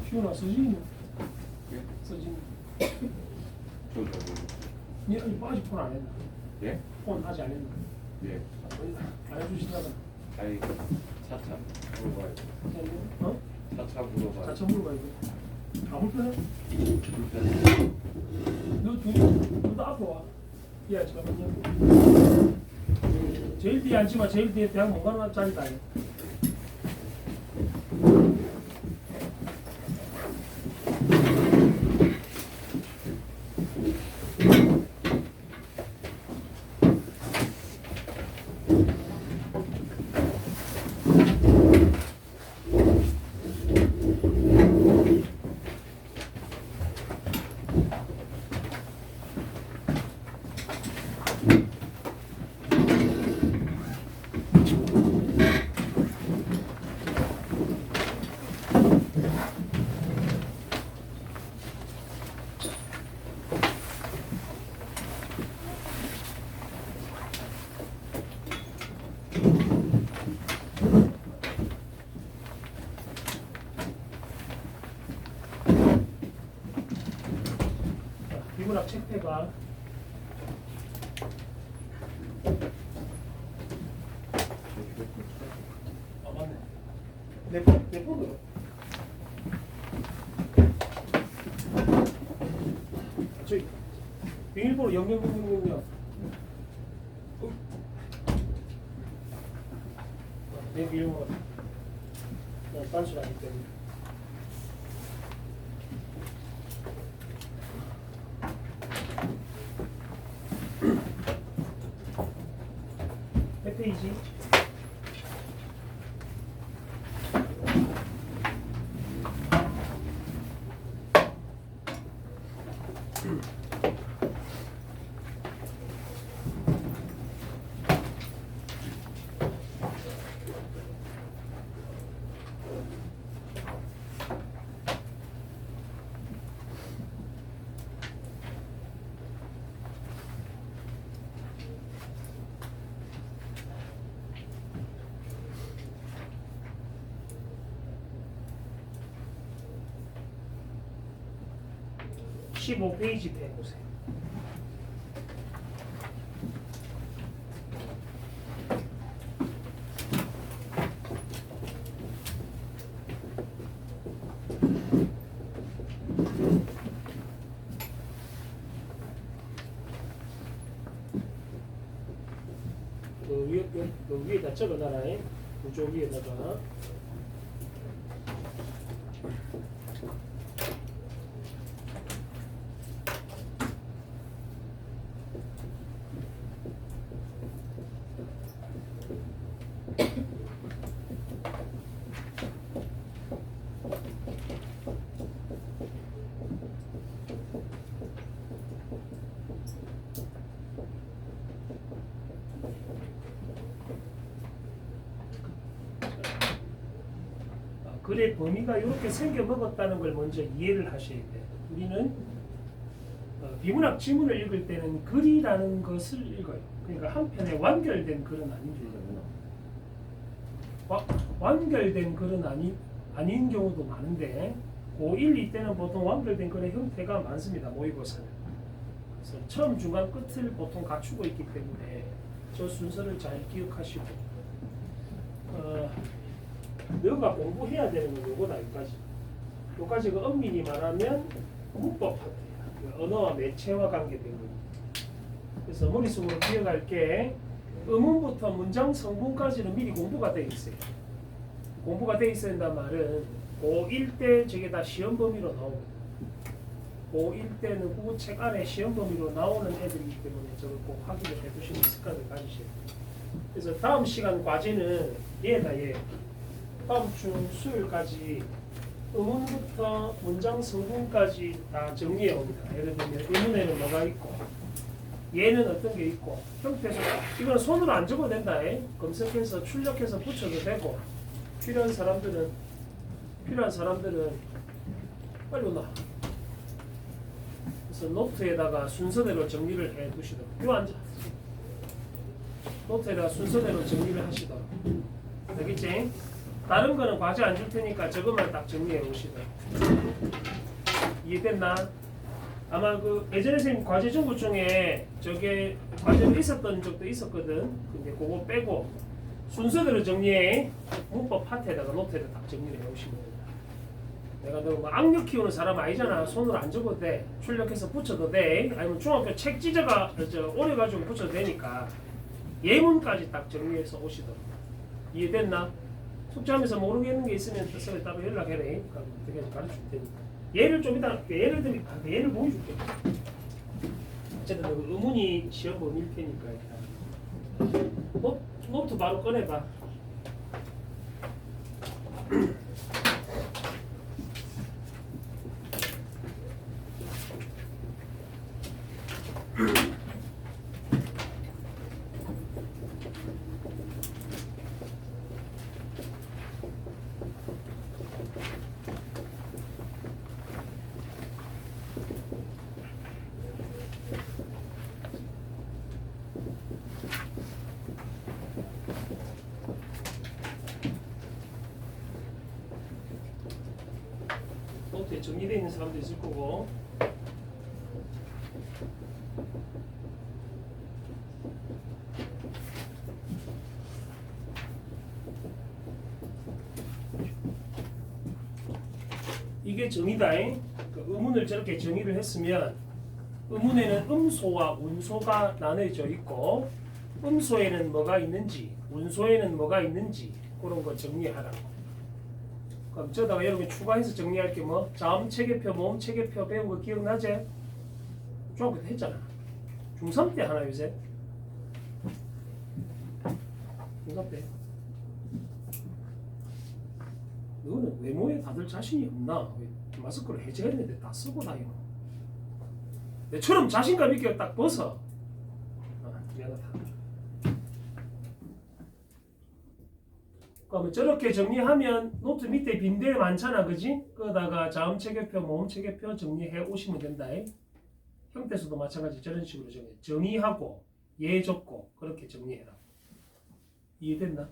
기훈아 서진이는 예? 서진이. 저도 뭐. 니 아직 폰 안 했나? 예? 폰 아직 안 했나? 예. 안 해주시다가 아이 차차 물어봐야 돼. 어? 차차 물어봐야 돼. 자체 물어봐야 돼. 안 불편해? 불편해. 너둘다 앞으로 와. 야 잠깐만요. 제일 뒤에 앉지마. 제일 뒤에 대학 못 가는 자리다. 비문학 책폐가 맞네. 내 폰으로. 저기 비밀번호 000000. 내 비밀번호 단순하기 때문에. 몇 페이지? (15) 페이지 빼보세요. 그 위에다 적어놔라. 구조 위에다가. 글의 범위가 이렇게 생겨 먹었다는 걸 먼저 이해를 하셔야 돼요. 우리는 비문학 지문을 읽을 때는 글이라는 것을 읽어요. 그러니까 한편에 완결된 글은 아닙니다. 완결된 글은 아닌 경우도 많은데 고1, 2때는 보통 완결된 글의 형태가 많습니다. 모의고사는. 그래서 처음, 중간, 끝을 보통 갖추고 있기 때문에 저 순서를 잘 기억하시고 너가 공부해야 되는 건 요거다. 여기까지가 엄밀히 말하면 문법 파트야. 언어와 매체와 관계된 겁니다. 그래서 머릿속으로 기억할 게 음문부터 문장 성분까지는 미리 공부가 돼 있어요. 공부가 돼 있어야 한다는 말은 고1 때 저게 다 시험 범위로 나오고 고1 때는 그 책 안에 시험 범위로 나오는 애들이기 때문에 저걸 꼭 확인을 해두시는 습관을 가지셔야 돼요. 그래서 다음 시간 과제는 얘다 얘. 다음 주 수요일까지 음문부터 문장 성분까지 다 정리해 옵니다. 예를 들면 의문에는 뭐가 있고 얘는 어떤 게 있고 형태에서 이건 손으로 안 적어도 된다. 검색해서 출력해서 붙여도 되고 필요한 사람들은 빨리 오나. 그래서 노트에다가 순서대로 정리를 해 두시도록. 요 앉아. 노트에다가 순서대로 정리를 하시도록. 알겠지? 다른 거는 과제 안 줄 테니까 저것만 딱 정리해 오시다. 이해됐나? 아마 그 예전에 선생님 과제 준것 중에 저게 과제로 있었던 적도 있었거든. 근데 그거 빼고 순서대로 정리해. 문법 파트에다가 노트에다 딱 정리를 해 오시면 된다. 내가 너무 막 악력 키우는 사람 아니잖아. 손으로 안 적어도 돼. 출력해서 붙여도 돼. 아니면 중학교 책 찢어가 오래가지고 붙여도 되니까 예문까지 딱 정리해서 오시도록. 이해됐나? 숙제하면서 모르겠는 게 있으면 선생님 따로 연락해래. 어떻게 가르쳐 줄 테니까. 예를 좀 이따 예를 들면 예를 보여줄게. 어쨌든 의문이 시험 범위일 테니까 일단 노트 바로 꺼내봐. 노트에 정리되어 있는 사람도 있을 거고. 이게 정의다. 그 의문을 저렇게 정의를 했으면 의문에는 음소와 운소가 나눠져 있고 음소에는 뭐가 있는지 운소에는 뭐가 있는지 그런 거 정리하라고. 그럼 저다가 여러분 추가해서 정리할 게 뭐? 자음 체계표, 모음 체계표 배운 거 기억나지? 중학교 때 했잖아. 중3 때 하나 요새? 중3 때. 너는 외모에 다들 자신이 없나? 왜 마스크를 해제했는데 다 쓰고 다니노? 내처럼 자신감 있게 딱 벗어. 미안하다. 그러면 저렇게 정리하면 노트 밑에 빈대 많잖아, 그지? 거다가 자음 체계표, 모음 체계표 정리해 오시면 된다. 형태수도 마찬가지 저런 식으로 정의하고 예 적고 그렇게 정리해라. 이해됐나?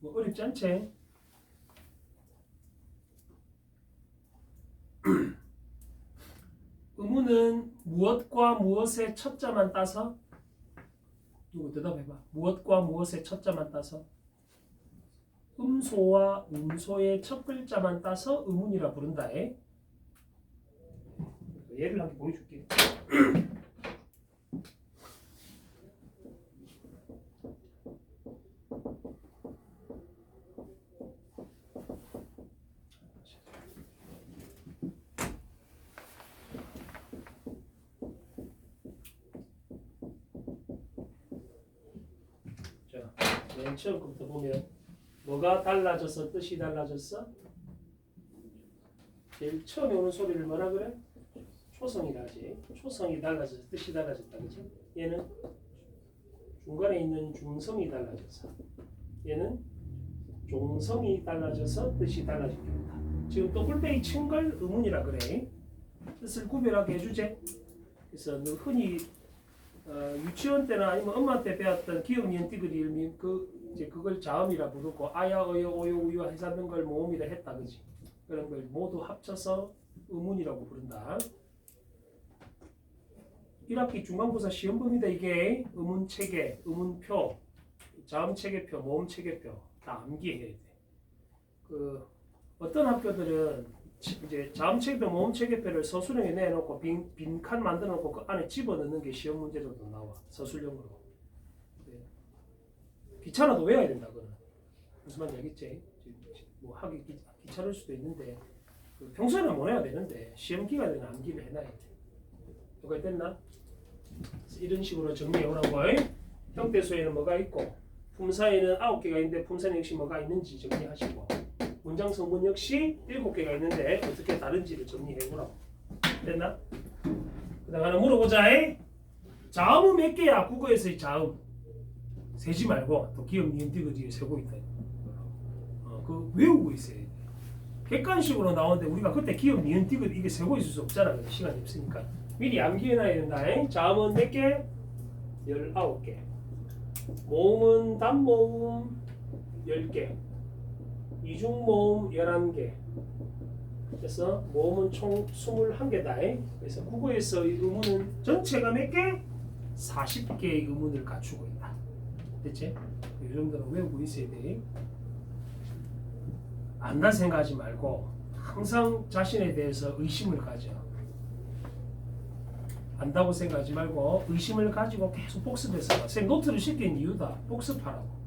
뭐 어렵지 않지? 의문은 무엇과 무엇의 첫 자만 따서 누구 대답해봐. 무엇과 무엇의 첫 자만 따서 음소와 음소의 첫 글자만 따서 의문이라 부른다. 예를 한 개 보여줄게. 자, 맨 처음부터 보면 뭐가 달라져서 뜻이 달라졌어? 제일 처음에 오는 소리를 뭐라 그래? 초성이라지. 초성이 달라져서 뜻이 달라졌다, 그치? 얘는 중간에 있는 중성이 달라져서, 얘는 종성이 달라져서 뜻이 달라집니다. 지금 또 꿀뱅이 친 걸 의문이라 그래. 뜻을 구별하게 해주제. 그래서 너 흔히 유치원 때나 아니면 엄마 때 배웠던 기억 니은 띠그리 일미 이제 그걸 자음이라 부르고 아야 어여 오요 우유 해사는 걸 모음이라 했다, 그지? 그런 걸 모두 합쳐서 의문이라고 부른다. 1학기 중간고사 시험 범위다. 이게 의문 체계, 의문표, 자음 체계표, 모음 체계표 다 암기해야 돼. 그 어떤 학교들은 이제 자음 체계표, 모음 체계표를 서술형에 내놓고 빈 칸 만들어 놓고 그 안에 집어넣는 게 시험 문제로도 나와. 서술형으로. 네. 귀찮아도 외워야 된다. 그거는 무슨 말인지 알겠지? 뭐 하기 귀찮을 수도 있는데 평소에는 못 해야 되는데 시험 기간에는 암기를 해놔야 돼. 여기까지 됐나? 이런 식으로 정리해 오라고. 형태수에는 뭐가 있고 품사에는 9개가 있는데 품사는 역시 뭐가 있는지 정리하시고 문장 성분 역시 7개가 있는데 어떻게 다른지를 정리해 보라고. 됐나? 그 다음 하나 물어보자. 자음은 몇 개야? 국어에서의 자음 세지 말고 또 기억 니은 띠그 뒤에 세고 있다. 그 외우고 있어야 돼. 객관식으로 나오는데 우리가 그때 기억 니은 띠그 이게 세고 있을 수 없잖아. 시간이 없으니까 미리 암기해놔야 된다. 자음은 몇 개? 19개. 모음은 단모음 10개. 이중모음 11개. 그래서 모음은 총 21개다. 그래서 국어에서 이 의문은 전체가 몇 개? 40개의 의문을 갖추고 있다. 됐지? 이 정도는 외우고 있어야 돼. 안다 생각하지 말고 항상 자신에 대해서 의심을 가져. 안다고 생각하지 말고 의심을 가지고 계속 복습해서 선생님 노트를 시킨 이유다. 복습하라고.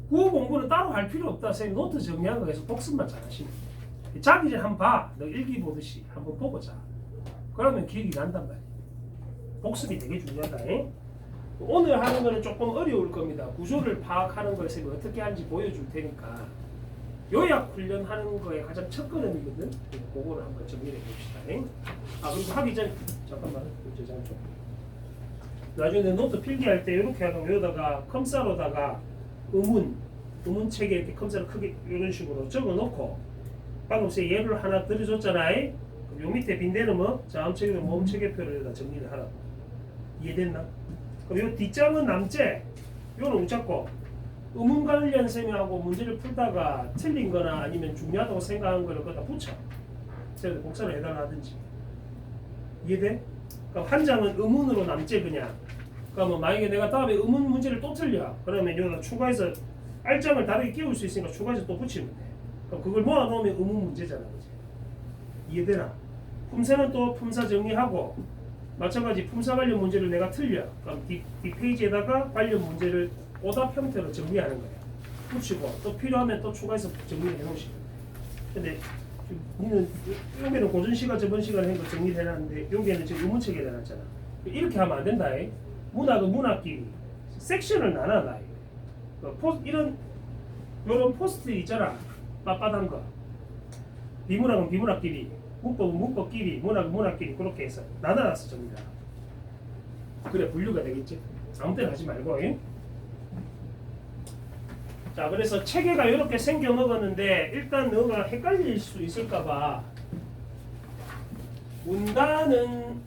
국어 공부는 따로 할 필요 없다. 선생님 노트 정리한 거 계속 복습만 잘하시면 돼. 자기 전에 한번 봐. 너 일기 보듯이 한번 보고 자. 그러면 기억이 난단 말이야. 복습이 되게 중요하다. 오늘 하는 거는 조금 어려울 겁니다. 구조를 파악하는 걸 선생님이 어떻게 하는지 보여줄 테니까 요약 훈련하는 거에 가장 첫 걸음이거든. 그거를 한번 정리해 봅시다. 그리고 하기 전 잠깐만 저장 좀. 나중에 노트 필기할 때 이렇게 하고 여기다가 컴사로다가 의문책에 이렇게 컴사를 크게 이런 식으로 적어놓고 방금 제 예를 하나 들어줬잖아. 요 밑에 빈 데는 뭐 자음책이나 모음체계표를 여기다 정리를 하라고. 이해됐나? 그럼 요 뒷장은 남재, 요는 웃잡고 의문 관련 셈하고 문제를 풀다가 틀린 거나 아니면 중요하다고 생각한 거를 거기다 붙여. 제가 복사를 해달라 하든지. 이해돼? 그럼 한 장은 의문으로 남지 그냥. 그러면 만약에 내가 다음에 의문 문제를 또 틀려. 그러면 여기다 추가해서 알장을 다르게 끼울 수 있으니까 추가해서 또 붙이면 돼. 그럼 그걸 모아놓으면 의문 문제잖아. 그치? 이해되나? 품사는 또 품사 정리하고 마찬가지 품사 관련 문제를 내가 틀려. 그럼 뒷 페이지에다가 관련 문제를 오답 형태로 정리하는 거야. 붙이고 또 필요하면 또 추가해서 정리를 해놓으시면 돼. 근데 우리는 여기는 고전 시간 저번 시간에 한거 정리를 해놨는데 여기는 지금 의문책에 해놨잖아. 이렇게 하면 안 된다. 문학은 문학끼리 섹션을 나눠놔. 이런 포스트 있잖아. 빳빳한 거. 비문학은 비문학끼리, 문법은 문법끼리, 문학은 문학끼리 그렇게 해서 나눠놨어 정리다. 그래 분류가 되겠지. 아무 때나 하지 말고. 자, 그래서 체계가 이렇게 생겨 먹었는데 일단 너가 헷갈릴 수 있을까봐 문단은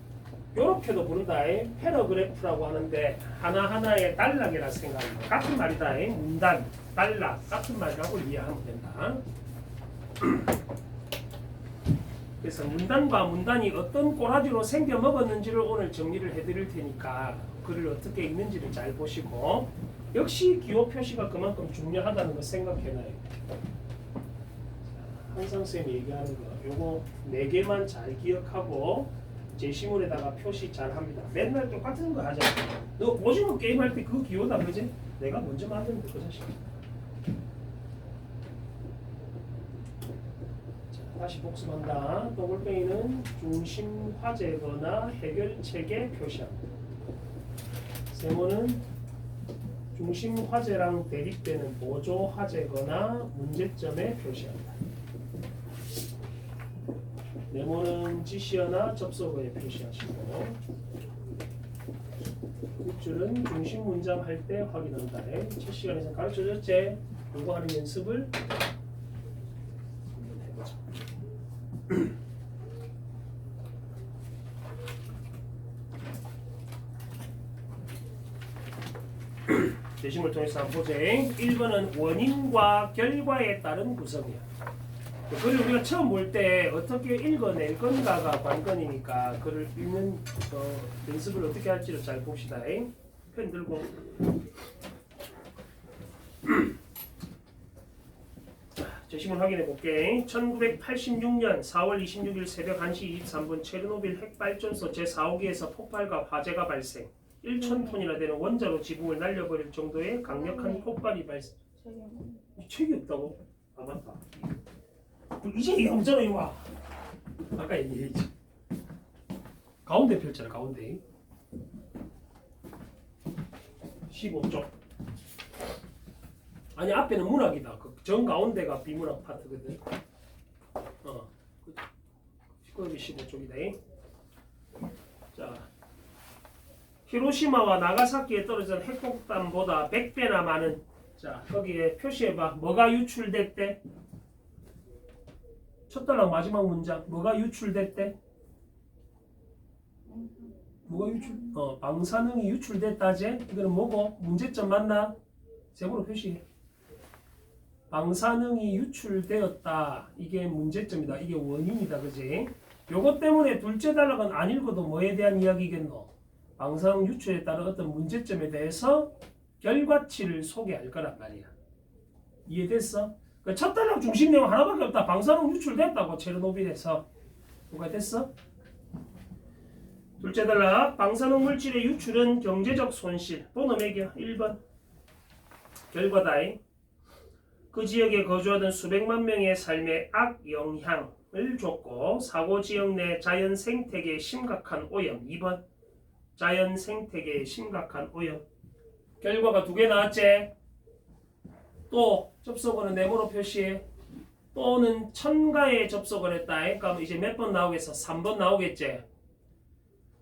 이렇게도 부른다. 패러그래프라고 하는데 하나하나의 단락이라 생각합니다. 같은 말이다. 문단, 단락 같은 말이라고 이해하면 된다. 그래서 문단과 문단이 어떤 꼬라지로 생겨 먹었는지를 오늘 정리를 해드릴 테니까 글을 어떻게 읽는지를 잘 보시고 역시 기호 표시가 그만큼 중요하다는 거 생각해놔요. 항상 쌤이 얘기하는 거 요거 4개만 잘 기억하고 제시문에다가 표시 잘 합니다. 맨날 똑같은 거 하자. 너 오징어 게임할 때 그 기호다 그지? 내가 먼저 만드는 거 그 자식. 다시 복습한다. 더블뱅이는 중심 화제거나 해결책에 표시합니다. 세모는 중심 화제랑 대립되는 보조 화제거나 문제점에 표시합니다. 네모는 지시어나 접속어에 표시하시고 밑줄은 중심 문장 할 때 확인한다. 첫 시간에서 가르쳐줬지? 이거 하는 연습을 한번 해보자. 제시문을 통해서 한번 보자. 1번은 원인과 결과에 따른 구성이야. 글을 우리가 처음 볼 때 어떻게 읽어낼 건가가 관건이니까 글을 읽는 연습을 어떻게 할지를 잘 봅시다. 펜 들고 제시문 확인해 볼게. 1986년 4월 26일 새벽 1시 23분 체르노빌 핵발전소 제4호기에서 폭발과 화재가 발생. 1,000톤이나 되는 원자로 지붕을 날려버릴 정도의 강력한 폭발이 발생. 책이 없다고? 아 맞다. 이제 얘기하잖아 이거. 아까 얘기했지. 가운데 펼쳐라 가운데. 15쪽. 아니 앞에는 문학이다. 그 정 가운데가 비문학 파트거든. 시끄럽이 15쪽이다. 자, 히로시마와 나가사키에 떨어진 핵폭탄보다 100배나 많은. 자, 거기에 표시해봐. 뭐가 유출됐대? 첫 단락 마지막 문장. 뭐가 유출됐대? 뭐가 유출? 방사능이 유출됐다제? 이거는 뭐고? 문제점 맞나? 세모로 표시해. 방사능이 유출되었다. 이게 문제점이다. 이게 원인이다. 그지? 요것 때문에 둘째 단락은 안 읽어도 뭐에 대한 이야기겠노? 방사능 유출에 따른 어떤 문제점에 대해서 결과치를 소개할 거란 말이야. 이해됐어? 그 첫 단락 중심 내용 하나밖에 없다. 방사능 유출됐다고 체르노빌에서. 누가 됐어? 둘째 단락 방사능 물질의 유출은 경제적 손실 또는 매겨 1번 결과다잉. 그 지역에 거주하던 수백만 명의 삶에 악영향을 줬고 사고 지역 내 자연 생태계에 심각한 오염 2번 자연 생태계에 심각한 오염. 결과가 2개 나왔지? 또 접속어는 네모로 표시해. 또는 첨가에 접속을 했다. 그럼 이제 몇 번 나오겠어? 3번 나오겠지?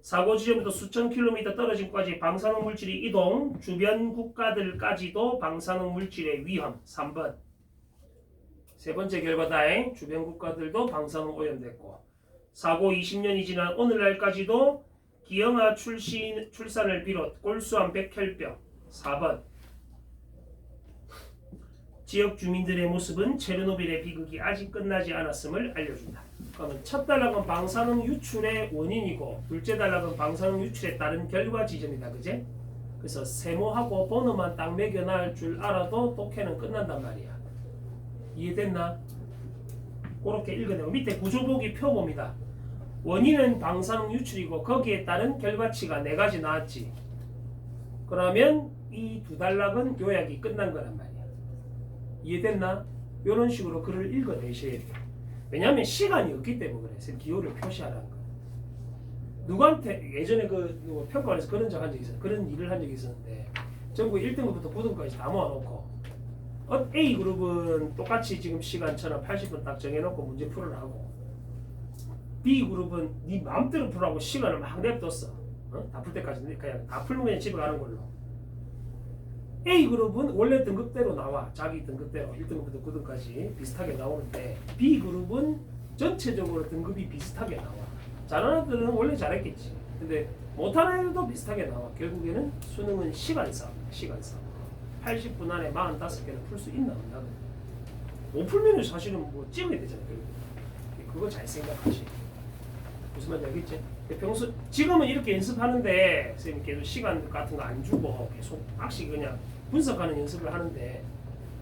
사고 지점부터 수천 킬로미터 떨어진 곳까지 방사능 물질이 이동, 주변 국가들까지도 방사능 물질의 위험 3번. 세 번째 결과다. 주변 국가들도 방사능 오염됐고 사고 20년이 지난 오늘날까지도 기형아 출산을 비롯 골수암 백혈병 4번. 지역 주민들의 모습은 체르노빌의 비극이 아직 끝나지 않았음을 알려준다. 그러면 첫 단락은 방사능 유출의 원인이고 둘째 단락은 방사능 유출에 따른 결과 지점이다. 그제? 그래서 세모하고 번호만 딱 매겨놔 줄 알아도 독해는 끝난단 말이야. 이해됐나? 그렇게 읽어내고 밑에 구조보기 표 봅니다. 원인은 방사능 유출이고 거기에 따른 결과치가 4가지 나왔지. 그러면 이 두 단락은 요약이 끝난 거란 말이야. 이해됐나? 이런 식으로 글을 읽어내셔야 돼요. 왜냐하면 시간이 없기 때문에 그래서 기호를 표시하라는 거예요. 누구한테 예전에 그 평가원에서 그런 적 한 적이 있어요. 그런 일을 한 적이 있었는데 전국 1등급부터 9등급까지 다 모아놓고 A 그룹은 똑같이 지금 시간처럼 80분 딱 정해놓고 문제 풀으라고 B 그룹은 네 마음대로 풀라고 시간을 막 냅뒀어. 다 풀 때까지 그냥 다 풀면 그냥 집에 가는 걸로. A 그룹은 원래 등급대로 나와. 자기 등급대로 1등급부터 9등까지 비슷하게 나오는데 B 그룹은 전체적으로 등급이 비슷하게 나와. 잘하는 애들은 원래 잘했겠지. 근데 못하는 애들도 비슷하게 나와. 결국에는 수능은 시간 싸움. 80분 안에 45개를 풀 수 있나 없나. 못 풀면 사실은 뭐 찍어야 되잖아. 그거 잘 생각하시. 무슨 말인지 알겠지? 평소 지금은 이렇게 연습하는데 선생님 계속 시간 같은 거 안 주고 계속 악식 그냥 분석하는 연습을 하는데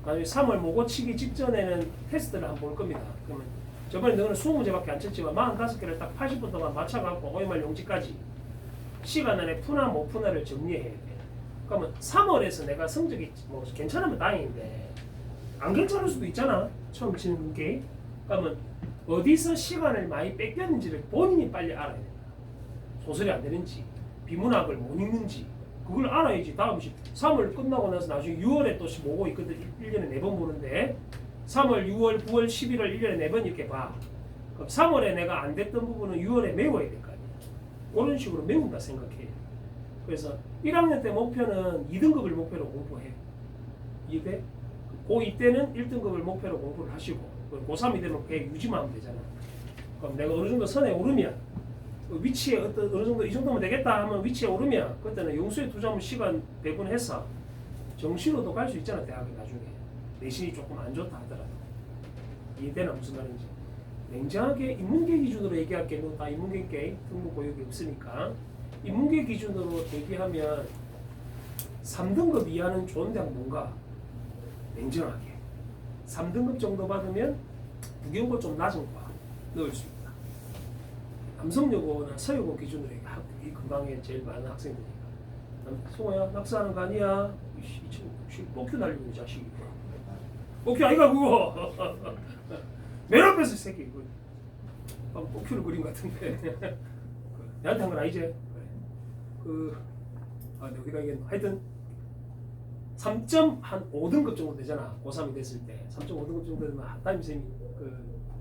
나중에 3월 모고치기 직전에는 테스트를 한번 볼 겁니다. 그러면 저번에 너는 20문제밖에 안 쳤지만 45개를 딱 80분 동안 맞춰갖고 OMR 용지까지 시간 안에 푸나 못 푸나를 정리해야 돼. 그러면 3월에서 내가 성적이 뭐 괜찮으면 다행인데 안 괜찮을 수도 있잖아. 처음 치는 게. 그러면 어디서 시간을 많이 뺏겼는지를 본인이 빨리 알아야 된다. 소설이 안 되는지, 비문학을 못 읽는지 그걸 알아야지. 다음 3월 끝나고 나서 나중에 6월에 또 모고 있거든. 1년에 4번 보는데 3월, 6월, 9월, 11월 1년에 4번 이렇게 봐. 그럼 3월에 내가 안 됐던 부분은 6월에 메워야 될 거 아니야. 그런 식으로 메운다 생각해. 그래서 1학년 때 목표는 2등급을 목표로 공부해. 이해돼? 고2 때는 1등급을 목표로 공부를 하시고 고3이 되면 계획 유지만 하면 되잖아. 그럼 내가 어느 정도 선에 오르면 위치에 어느 정도 이 정도면 되겠다 하면 위치에 오르면 그때는 용수에 투자하면 시간 배분해서 정시로도 갈 수 있잖아. 대학에 나중에 내신이 조금 안 좋다 하더라도. 이해되나 무슨 말인지. 냉정하게 인문계 기준으로 얘기할게. 너 다 인문계께 등록 고역이 없으니까 인문계 기준으로 얘기하면 3등급 이하는 좋은 대학 뭔가 냉정하게 3등급 정도 받으면 국영고 좀 낮은 과 넣을 수 있다. 남성여고나 서여고 기준으로 이 근방에 제일 많은 학생들이니까. 송호야 낙서하는 거 아니야? 이 친구 뽀큐 날리고 있는 자식이. 뽀큐 아이가 그거. 맨 앞에서 새끼 이거. 뽀큐를 그린 것 같은데. 내한테 한 건 아니지? 여기다 얘기했나? 하여튼 3.5등급 정도 되잖아. 고3이 됐을 때 3.5등급 정도 되면 담임선생님이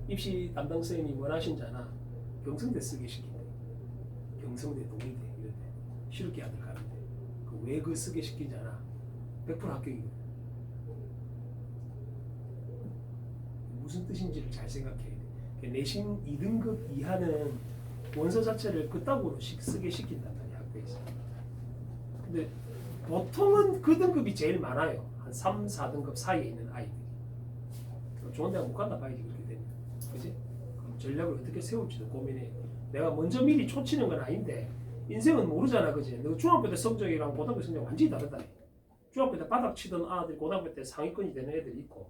입시 담당 선생님이 원하신 자나 경성대 쓰게 시킨대. 경성대 동의대 이럴 때 실업계 아들 가는데 왜 그 쓰게 시킨 자나 100% 합격이거든. 무슨 뜻인지를 잘 생각해야 돼. 내신 2등급 이하는 원서 자체를 그따구로 쓰게 시킨단 말이야. 학교에서. 근데 보통은 그 등급이 제일 많아요. 한 3, 4등급 사이에 있는 아이들이. 좋은 데가 못 간다 봐야지 그렇게 되면. 그지? 그럼 전략을 어떻게 세울지도 고민해. 내가 먼저 미리 초치는 건 아닌데 인생은 모르잖아, 그지? 너 중학교 때 성적이랑 고등학교 성적 완전히 다르다. 중학교 때 바닥 치던 아들이 고등학교 때 상위권이 되는 애들이 있고,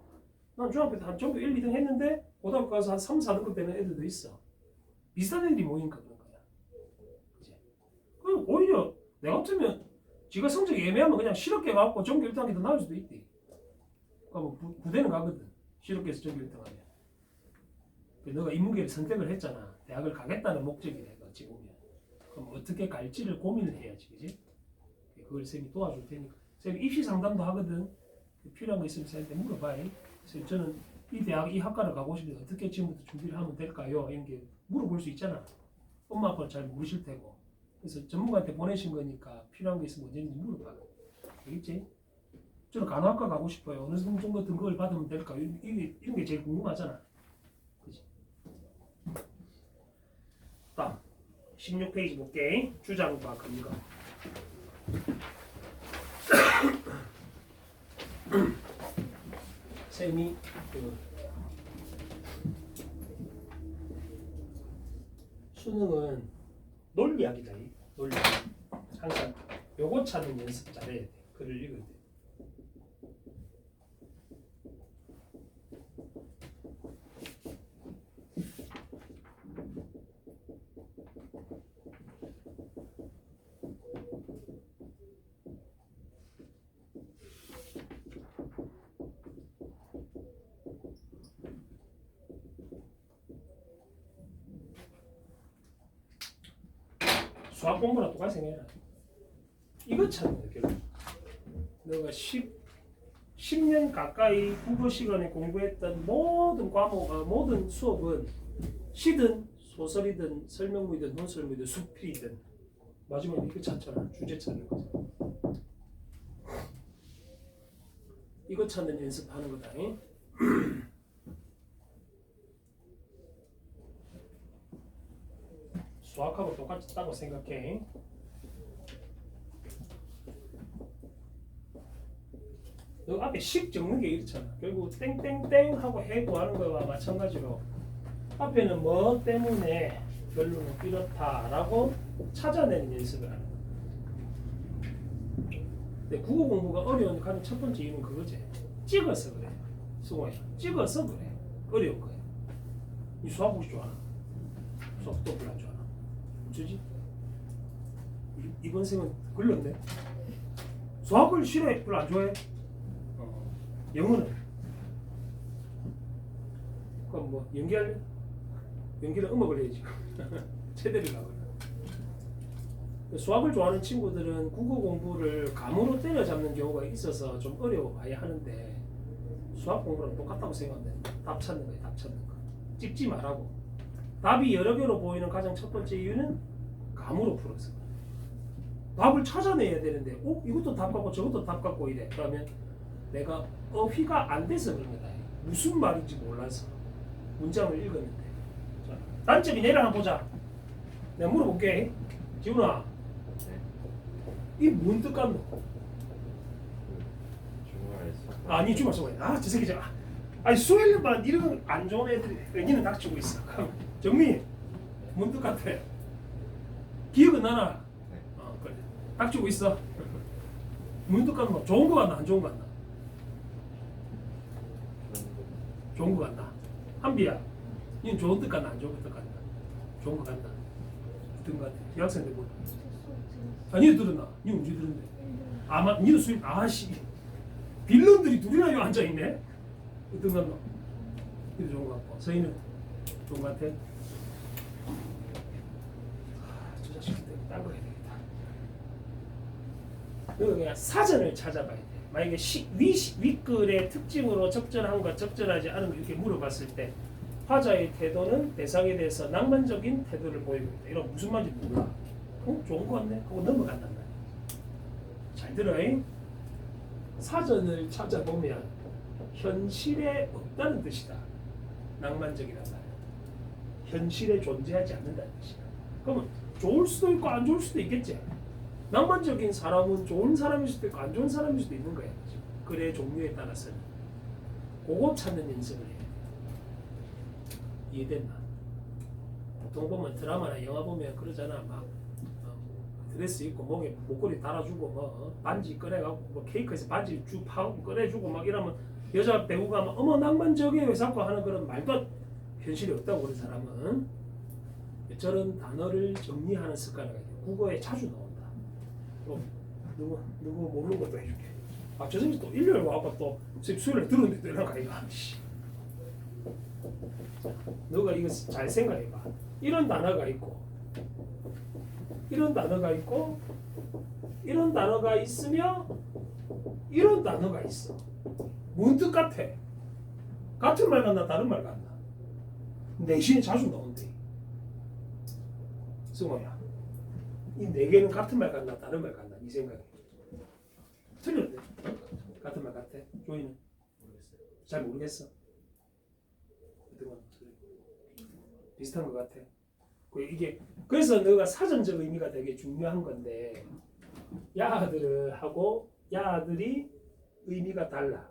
난 중학교 때 한 전교 1, 2등 했는데 고등학교 가서 한 3, 4등급 되는 애들도 있어. 비슷한 애들이 모이니까 그런 거야. 그지? 그 오히려 내가 같으면 지가 성적이 애매하면 그냥 실업계 가갖고 전교 1등하게 더 나을 수도 있대. 그러니까 뭐 부대는 가거든. 실업계에서 전교 1등하면. 너가 인문계를 선택을 했잖아. 대학을 가겠다는 목적이래. 어찌 보면. 그럼 어떻게 갈지를 고민을 해야지, 그지? 그걸 쌤이 도와줄 테니까. 쌤이 입시 상담도 하거든. 필요한 거 있으면 쌤한테 물어봐요. 쌤 저는 이 대학 이 학과를 가고 싶은데 어떻게 지금부터 준비를 하면 될까요? 이런 게 물어볼 수 있잖아. 엄마 아빠는 잘 모르실 테고. 그래서 전문가한테 보내신 거니까 필요한 거 있으면 언제든지 물어봐. 알겠지? 저는 간호학과 가고 싶어요. 어느 정도 등급을 받으면 될까요? 이런 게 제일 궁금하잖아. 그치? 다음 16페이지 볼게. 주장과 근거. 쌤이 수능은 논리학이다. 논리학. 항상 요거 찾는 연습 잘해야 돼. 글을 읽을 때. 수학 공부랑 똑같이 생각해라. 이거 찾는 거야, 결국. 너가 10년 가까이 국어 시간에 공부했던 모든 과목, 모든 수업은 시든 소설이든 설명문이든 논설문이든 수필이든 마지막에 이거 찾잖아. 주제 찾는 거지. 이거 찾는 연습하는 거다. 수학하고 똑같다고 생각해. 너 앞에 식 적는 게 이렇잖아. 결국 땡땡땡 하고 해고하는 거와 마찬가지로 앞에는 뭐 때문에 결론은 이렇다라고 찾아내는 연습을 하는 거야. 근데 국어 공부가 어려운 가장 첫 번째 이유는 그거지. 찍어서 그래. 수고야. 찍어서 그래. 어려운 거야. 이 수학 보기 좋아하나? 수학도 별로 안 좋아하나? 어쩌지? 이번 생은 걸렸네. 수학을 싫어해? 별로 안 좋아해? 영어는? 그럼 뭐 연기할래? 연기는 음악을 해야지. 체대를 가거든. 수학을 좋아하는 친구들은 국어 공부를 감으로 때려잡는 경우가 있어서 좀 어려워야 하는데 수학 공부랑 똑같다고 생각합니다. 답 찾는 거예요. 답 찾는 거. 찍지 말라고. 답이 여러 개로 보이는 가장 첫 번째 이유는 감으로 풀어서 답을 찾아내야 되는데 이것도 답 같고 저것도 답 같고 이래. 그러면 내가 어휘가 안 돼서 그런 거다. 무슨 말인지 몰라서 문장을 읽었는데. 자, 단점이 내일 한번 보자. 내가 물어볼게. 지훈아, 이 뭔 뜻 같노? 중간에서 아니 주말 써봐야. 저 새끼 저. 아니 수일반 이런 안 좋은 애들이 니는 닥치고 있어. 그럼 정민, 뭔 뜻 같아? 기억은 나나? 네. 그래. 닥치고 있어. 뭔 뜻 같노? 좋은 거 같나? 안 좋은 거 같나? 좋은 거 같나? 한비야, 니는 좋은 뜻 같나? 안 좋은 뜻 같나? 좋은 거 같나? 어떤 거 같아? 대학생들 뭐? 아, 니도 들었나? 니 언제 들었는데? 아마 니도 수입 아씨 빌런들이 둘이나 여기 앉아 있네. 어떤 거 같나? 니도 좋은 거 같고 서희는 좋은 거 같아? 저 자식들 딴거 해야 되겠다. 너 그냥 사전을 찾아봐야 돼. 만약에 윗글의 특징으로 적절한가 적절하지 않은가 이렇게 물어봤을 때 화자의 태도는 대상에 대해서 낭만적인 태도를 보이고 있다. 이런 무슨 말인지 몰라. 좋은 거 같네 하고 넘어간단 말이야. 잘 들어요. 사전을 찾아보면 현실에 없다는 뜻이다. 낭만적이란 말이야. 현실에 존재하지 않는다는 뜻이야. 그러면 좋을 수도 있고 안 좋을 수도 있겠지. 낭만적인 사람은 좋은 사람일 수도 있고 안 좋은 사람일 수도 있는 거야. 글의 종류에 따라서는. 그거 찾는 연습을 해. 이해됐나? 보통 보면 드라마나 영화 보면 그러잖아. 막 드레스 입고 목에 목걸이 달아주고 뭐 반지 꺼내갖고 뭐 케이크에서 반지 쭉 파고 꺼내주고 막 이러면 여자 배우가 막 어머 낭만적이에요 자꾸 하는 그런 말도 현실이 없다고 그런 사람은 저런 단어를 정리하는 습관을 가지고 국어에 자주 나온다. 누구 모르는 것도 해줄게. 저 새끼 또 일요일 와갖고 또 수요일에 들었는데 또 이런 거 아이가. 너가 이거 잘 생각해봐. 이런 단어가 있고 이런 단어가 있고 이런 단어가 있으며 이런 단어가 있어. 뭔 뜻 같아? 같은 말 같나 다른 말 같나? 내신이 자주 나온대. 승호야, 이 네 개는 같은 말 같나 다른 말 같나? 이 생각에 틀렸대. 같은 말 같아? 조이는 모르겠어요. 잘 모르겠어. 비슷한 것 같아. 이게 그래서 너가 사전적 의미가 되게 중요한 건데 야들하고 야들이 의미가 달라.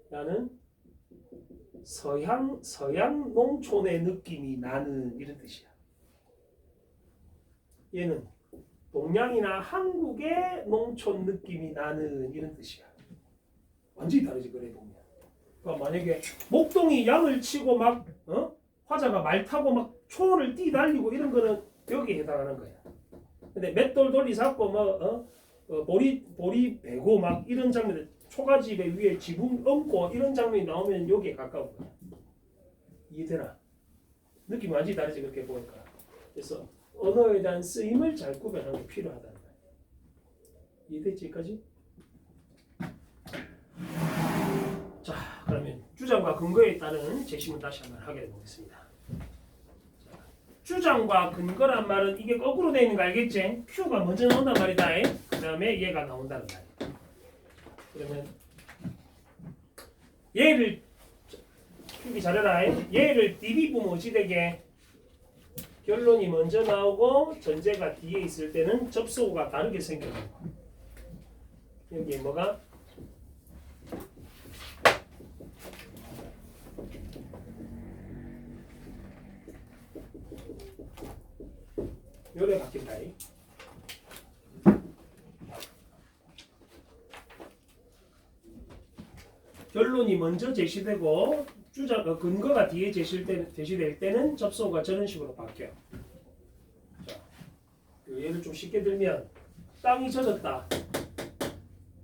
나는 서양 농촌의 느낌이 나는 이런 뜻이야. 얘는 동양이나 한국의 농촌 느낌이 나는 이런 뜻이야. 완전히 다르지 그래 보면. 그러니까 만약에 목동이 양을 치고 막 화자가 말 타고 막 초를 뛰달리고 이런 거는 여기에 해당하는 거야. 근데 맷돌 돌리 잡고 보리 베고 막 이런 장면들 초가집에 위에 지붕 얹고 이런 장면이 나오면 여기에 가까운 거야. 이해되나? 느낌이 완전히 다르지 그렇게 보니까. 그래서 언어에 대한 쓰임을 잘 구별하는 게 필요하다는 거야. 이해됐지 여기까지? 자 그러면 주장과 근거에 따른 제시문 다시 한번 하게 보겠습니다. 주장과 근거란 말은 이게 거꾸로 되어 있는 거 알겠지? Q가 먼저 나온단 말이다. 그 다음에 얘가 나온다는 말이야. 그러면 얘를 풀기 잘해라. 얘를 DB 보면 어찌 되게 결론이 먼저 나오고 전제가 뒤에 있을 때는 접속어가 다르게 생겨요. 여기에 뭐가? 요래 바뀐다. 결론이 먼저 제시되고 주장 근거가 뒤에 제시될 때는 접속어가 저런 식으로 바뀌어. 자, 예를 좀 쉽게 들면 땅이 젖었다.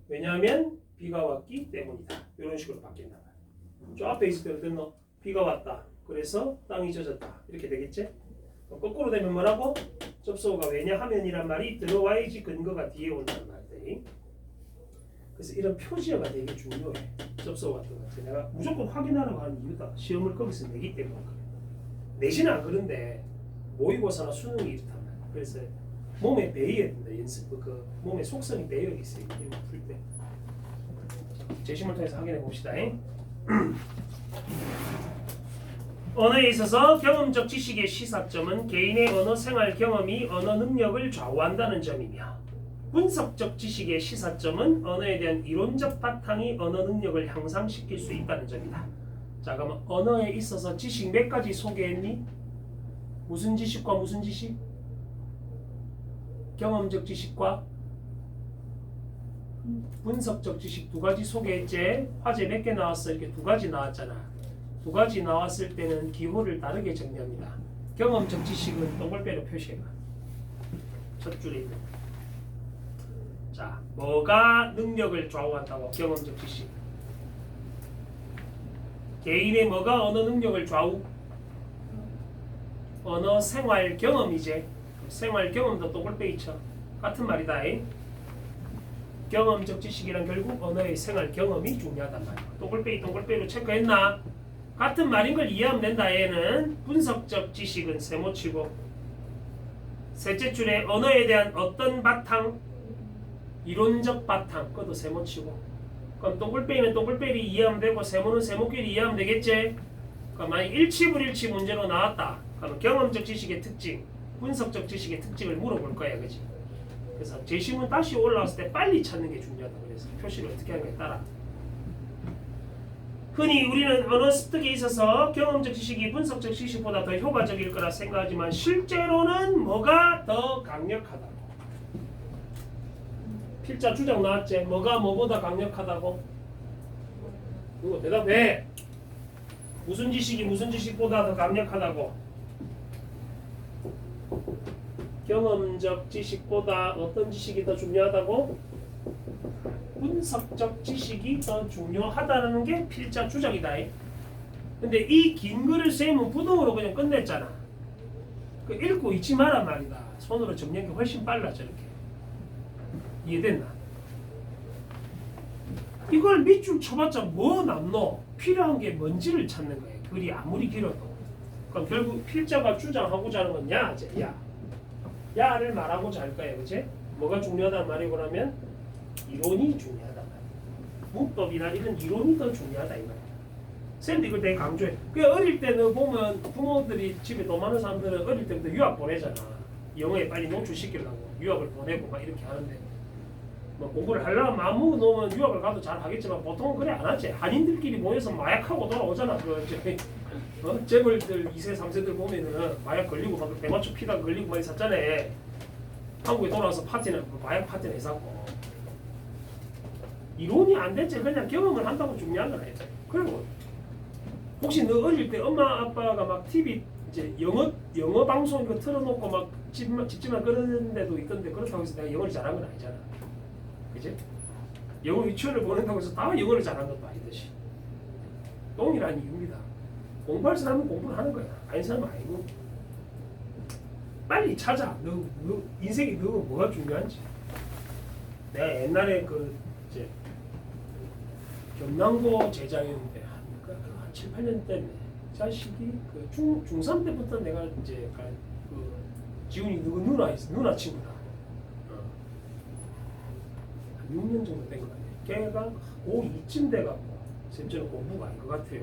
왜냐하면 비가 왔기 때문이다. 이런 식으로 바뀐다. 저 앞에 있을 때는 됐노? 비가 왔다. 그래서 땅이 젖었다. 이렇게 되겠지? 거꾸로 되면 뭐라고? 접속어가 왜냐하면이란 말이 들어와야지 근거가 뒤에 온다는 말이지. 그래서 이런 표지어가 되게 중요해. 접속어 같은 거. 내가 무조건 확인하라고 하는 이유다. 시험을 거기서 내기 때문에 그래. 내지는 안 그런데 모의고사나 수능이 이렇단 말이야. 그래서 몸에 배어야 된다. 연습. 그 몸의 속성이 배어 있어요. 이거 풀 때. 제시문을 통해서 확인해 봅시다. 언어에 있어서 경험적 지식의 시사점은 개인의 언어 생활 경험이 언어 능력을 좌우한다는 점이며 분석적 지식의 시사점은 언어에 대한 이론적 바탕이 언어 능력을 향상시킬 수 있다는 점이다. 자, 그러면 언어에 있어서 지식 몇 가지 소개했니? 무슨 지식과 무슨 지식? 경험적 지식과 분석적 지식 두 가지 소개했지? 화제 몇 개 나왔어? 이렇게 두 가지 나왔잖아. 두 가지 나왔을 때는 기호를 다르게 정리합니다. 경험적 지식은 동글배로 표시해봐. 첫 줄에 있는. 자, 뭐가 능력을 좌우한다고? 경험적 지식. 개인의 뭐가 언어 능력을 좌우? 언어 생활 경험이지. 생활 경험도 동글배 쳐. 같은 말이다. 경험적 지식이란 결국 언어의 생활 경험이 중요하단 말이야. 동글배로 체크했나? 같은 말인 걸 이해하면 된다. 얘는 분석적 지식은 세모치고 셋째 줄에 언어에 대한 어떤 바탕? 이론적 바탕. 그것도 세모치고. 그럼 동글배는 동글배를 이해하면 되고 세모는 세모끼리 이해하면 되겠지? 그럼 만약 일치불일치 문제로 나왔다. 그러면 경험적 지식의 특징, 분석적 지식의 특징을 물어볼 거야. 그치? 그래서 제시문 다시 올라왔을 때 빨리 찾는 게 중요하다. 그래서 표시를 어떻게 하는가에 따라 흔히 우리는 언어 습득에 있어서 경험적 지식이 분석적 지식보다 더 효과적일 거라 생각하지만 실제로는 뭐가 더 강력하다고? 필자 주장 나왔지? 뭐가 뭐보다 강력하다고? 이거 대답해. 무슨 지식이 무슨 지식보다 더 강력하다고? 경험적 지식보다 어떤 지식이 더 중요하다고? 분석적 지식이 더 중요하다는 게 필자 주장이다. 근데 이 긴 글을 쌤은 부동으로 그냥 끝냈잖아. 그 읽고 잊지 마란 말이다. 손으로 정리한 게 훨씬 빨라 저렇게. 이해됐나? 이걸 밑줄 쳐봤자 뭐 남노? 필요한 게 뭔지를 찾는 거예요. 글이 아무리 길어도. 그럼 결국 필자가 주장하고자 하는 건 야제, 야. 야를 말하고자 할 거예요. 그치? 뭐가 중요하다는 말이고 나면 이론이 중요하단 말이야. 문법이나 이런 이론이 더 중요하다 이 말이야. 쌤도 이걸 되게 강조해. 그 어릴 때는 보면 부모들이 집에 돈 많은 사람들은 어릴 때부터 유학 보내잖아. 영어에 빨리 노출시키려고 유학을 보내고 막 이렇게 하는데 뭐 공부를 하려면 마음 먹어 놓으면 유학을 가도 잘 하겠지만 보통은 그래 안 하지. 한인들끼리 모여서 마약하고 돌아오잖아. 그 재벌들 2세 3세들 보면은 마약 걸리고 막 대마초 피다가 걸리고 많이 샀잖아. 한국에 돌아와서 파티는 마약 파티는 해쌌고 이론이 안 됐지. 그냥 경험을 한다고 중요한 건 아니지. 그리고 혹시 너 어릴 때 엄마 아빠가 막 TV 이제 영어 방송 이거 틀어놓고 막 집집만 그러는 데도 있던데 그렇다고 해서 내가 영어를 잘한 건 아니잖아. 그치? 영어 유치원을 보낸다고 해서 다 영어를 잘한 것도 아니듯이 동일한 이유입니다. 공부할 사람은 공부를 하는 거야. 아닌 사람은 아니고 빨리 찾아. 너 인생에 너가 뭐가 중요한지. 내가 옛날에 그 이제 경남고 제자였는데 한 7, 8년 때네. 자식이 그 중3 때부터 내가 이제 약간 그 지훈이 누구 누나 친구다. 한 6년 정도 된 거 같아요. 걔가 고2쯤 돼갖고 쌤처럼 공부가 아닌 것 같아요.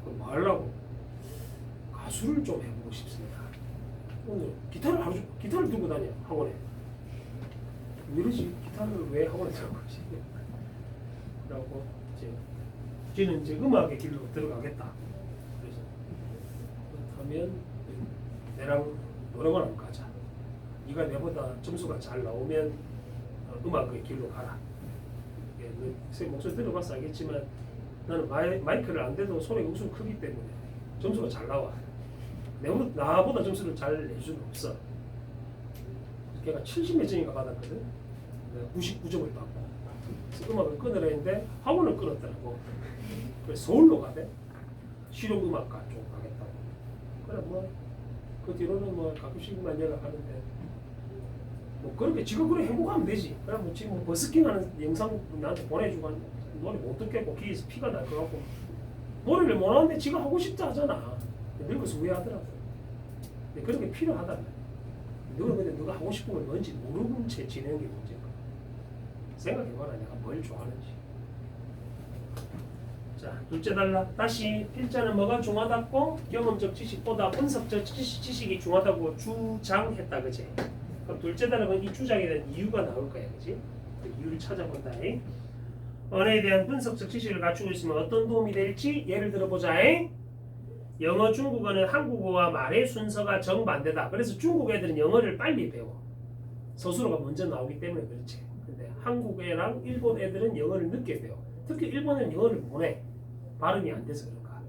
그럼 뭐 하려고? 가수를 좀 해보고 싶습니다. 오늘 기타를 들고 다녀 학원에. 왜 이러지? 기타를 왜 학원에 들고 가지? 그러고 이제 쟤는 이제 음악의 길로 들어가겠다. 그래서 그렇다면 내랑 노래방 한번 가자. 네가 내보다 점수가 잘 나오면 음악의 길로 가라. 제 목소리 들어봐서 알겠지만 나는 마이크를 안 대도 소리가 엄청 크기 때문에 점수가 잘 나와. 나보다 점수를 잘 낼 수는 없어. 걔가 70몇 점인가 받았거든. 내가 99점을 받고. 그래서 음악을 끊으려 했는데 학원을 끊었더라고. 그래서 서울로 가대. 실용음악과 쪽 가겠다고. 그래 그 뒤로는 가끔씩만 연락하는데 그렇게 지가 그래 행복하면 되지. 그래 지금 버스킹하는 영상 나한테 보내주고 노래 못 듣겠고 귀에서 피가 날 것 같고 노래를 못 하는데 지가 하고 싶다 하잖아. 늙어서 후회하더라고. 근데 그런 게 필요하단 말이야. 너는 근데 너가 하고 싶은 걸 뭔지 모르는 채 지내는 게 문제야. 생각해봐라 내가 뭘 좋아하는지. 자, 둘째 달라. 다시 필자는 뭐가 중하다고? 경험적 지식보다 분석적 지식이 중하다고 주장했다. 그치? 그럼 둘째 달라는 이 주장에 대한 이유가 나올 거야. 그치? 그 이유를 찾아본다. 언어에 대한 분석적 지식을 갖추고 있으면 어떤 도움이 될지 예를 들어보자. 영어, 중국어는 한국어와 말의 순서가 정반대다. 그래서 중국 애들은 영어를 빨리 배워. 서술어가 먼저 나오기 때문에 그렇지. 근데 한국 애랑 일본 애들은 영어를 늦게 배워. 특히 일본은 영어를 못해. 발음이 안 돼서 그런가.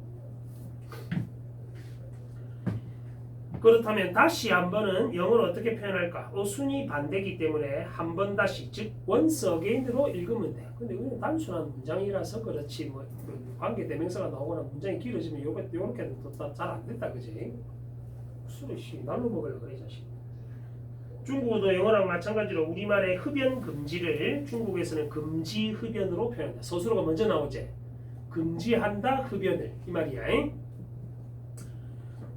그렇다면 다시 한 번은 영어를 어떻게 표현할까? 순위 반대이기 때문에 한 번 다시, 즉 once again으로 읽으면 돼. 근데 이건 단순한 문장이라서 그렇지 관계 대명사가 나오거나 문장이 길어지면 요렇게는 또 잘 안 됐다. 그지? 술을 날로 먹으려고 그래 자식. 중국어도 영어랑 마찬가지로 우리말의 흡연 금지를 중국에서는 금지 흡연으로 표현한다. 서술어가 먼저 나오지. 금지한다 흡연을 이 말이야.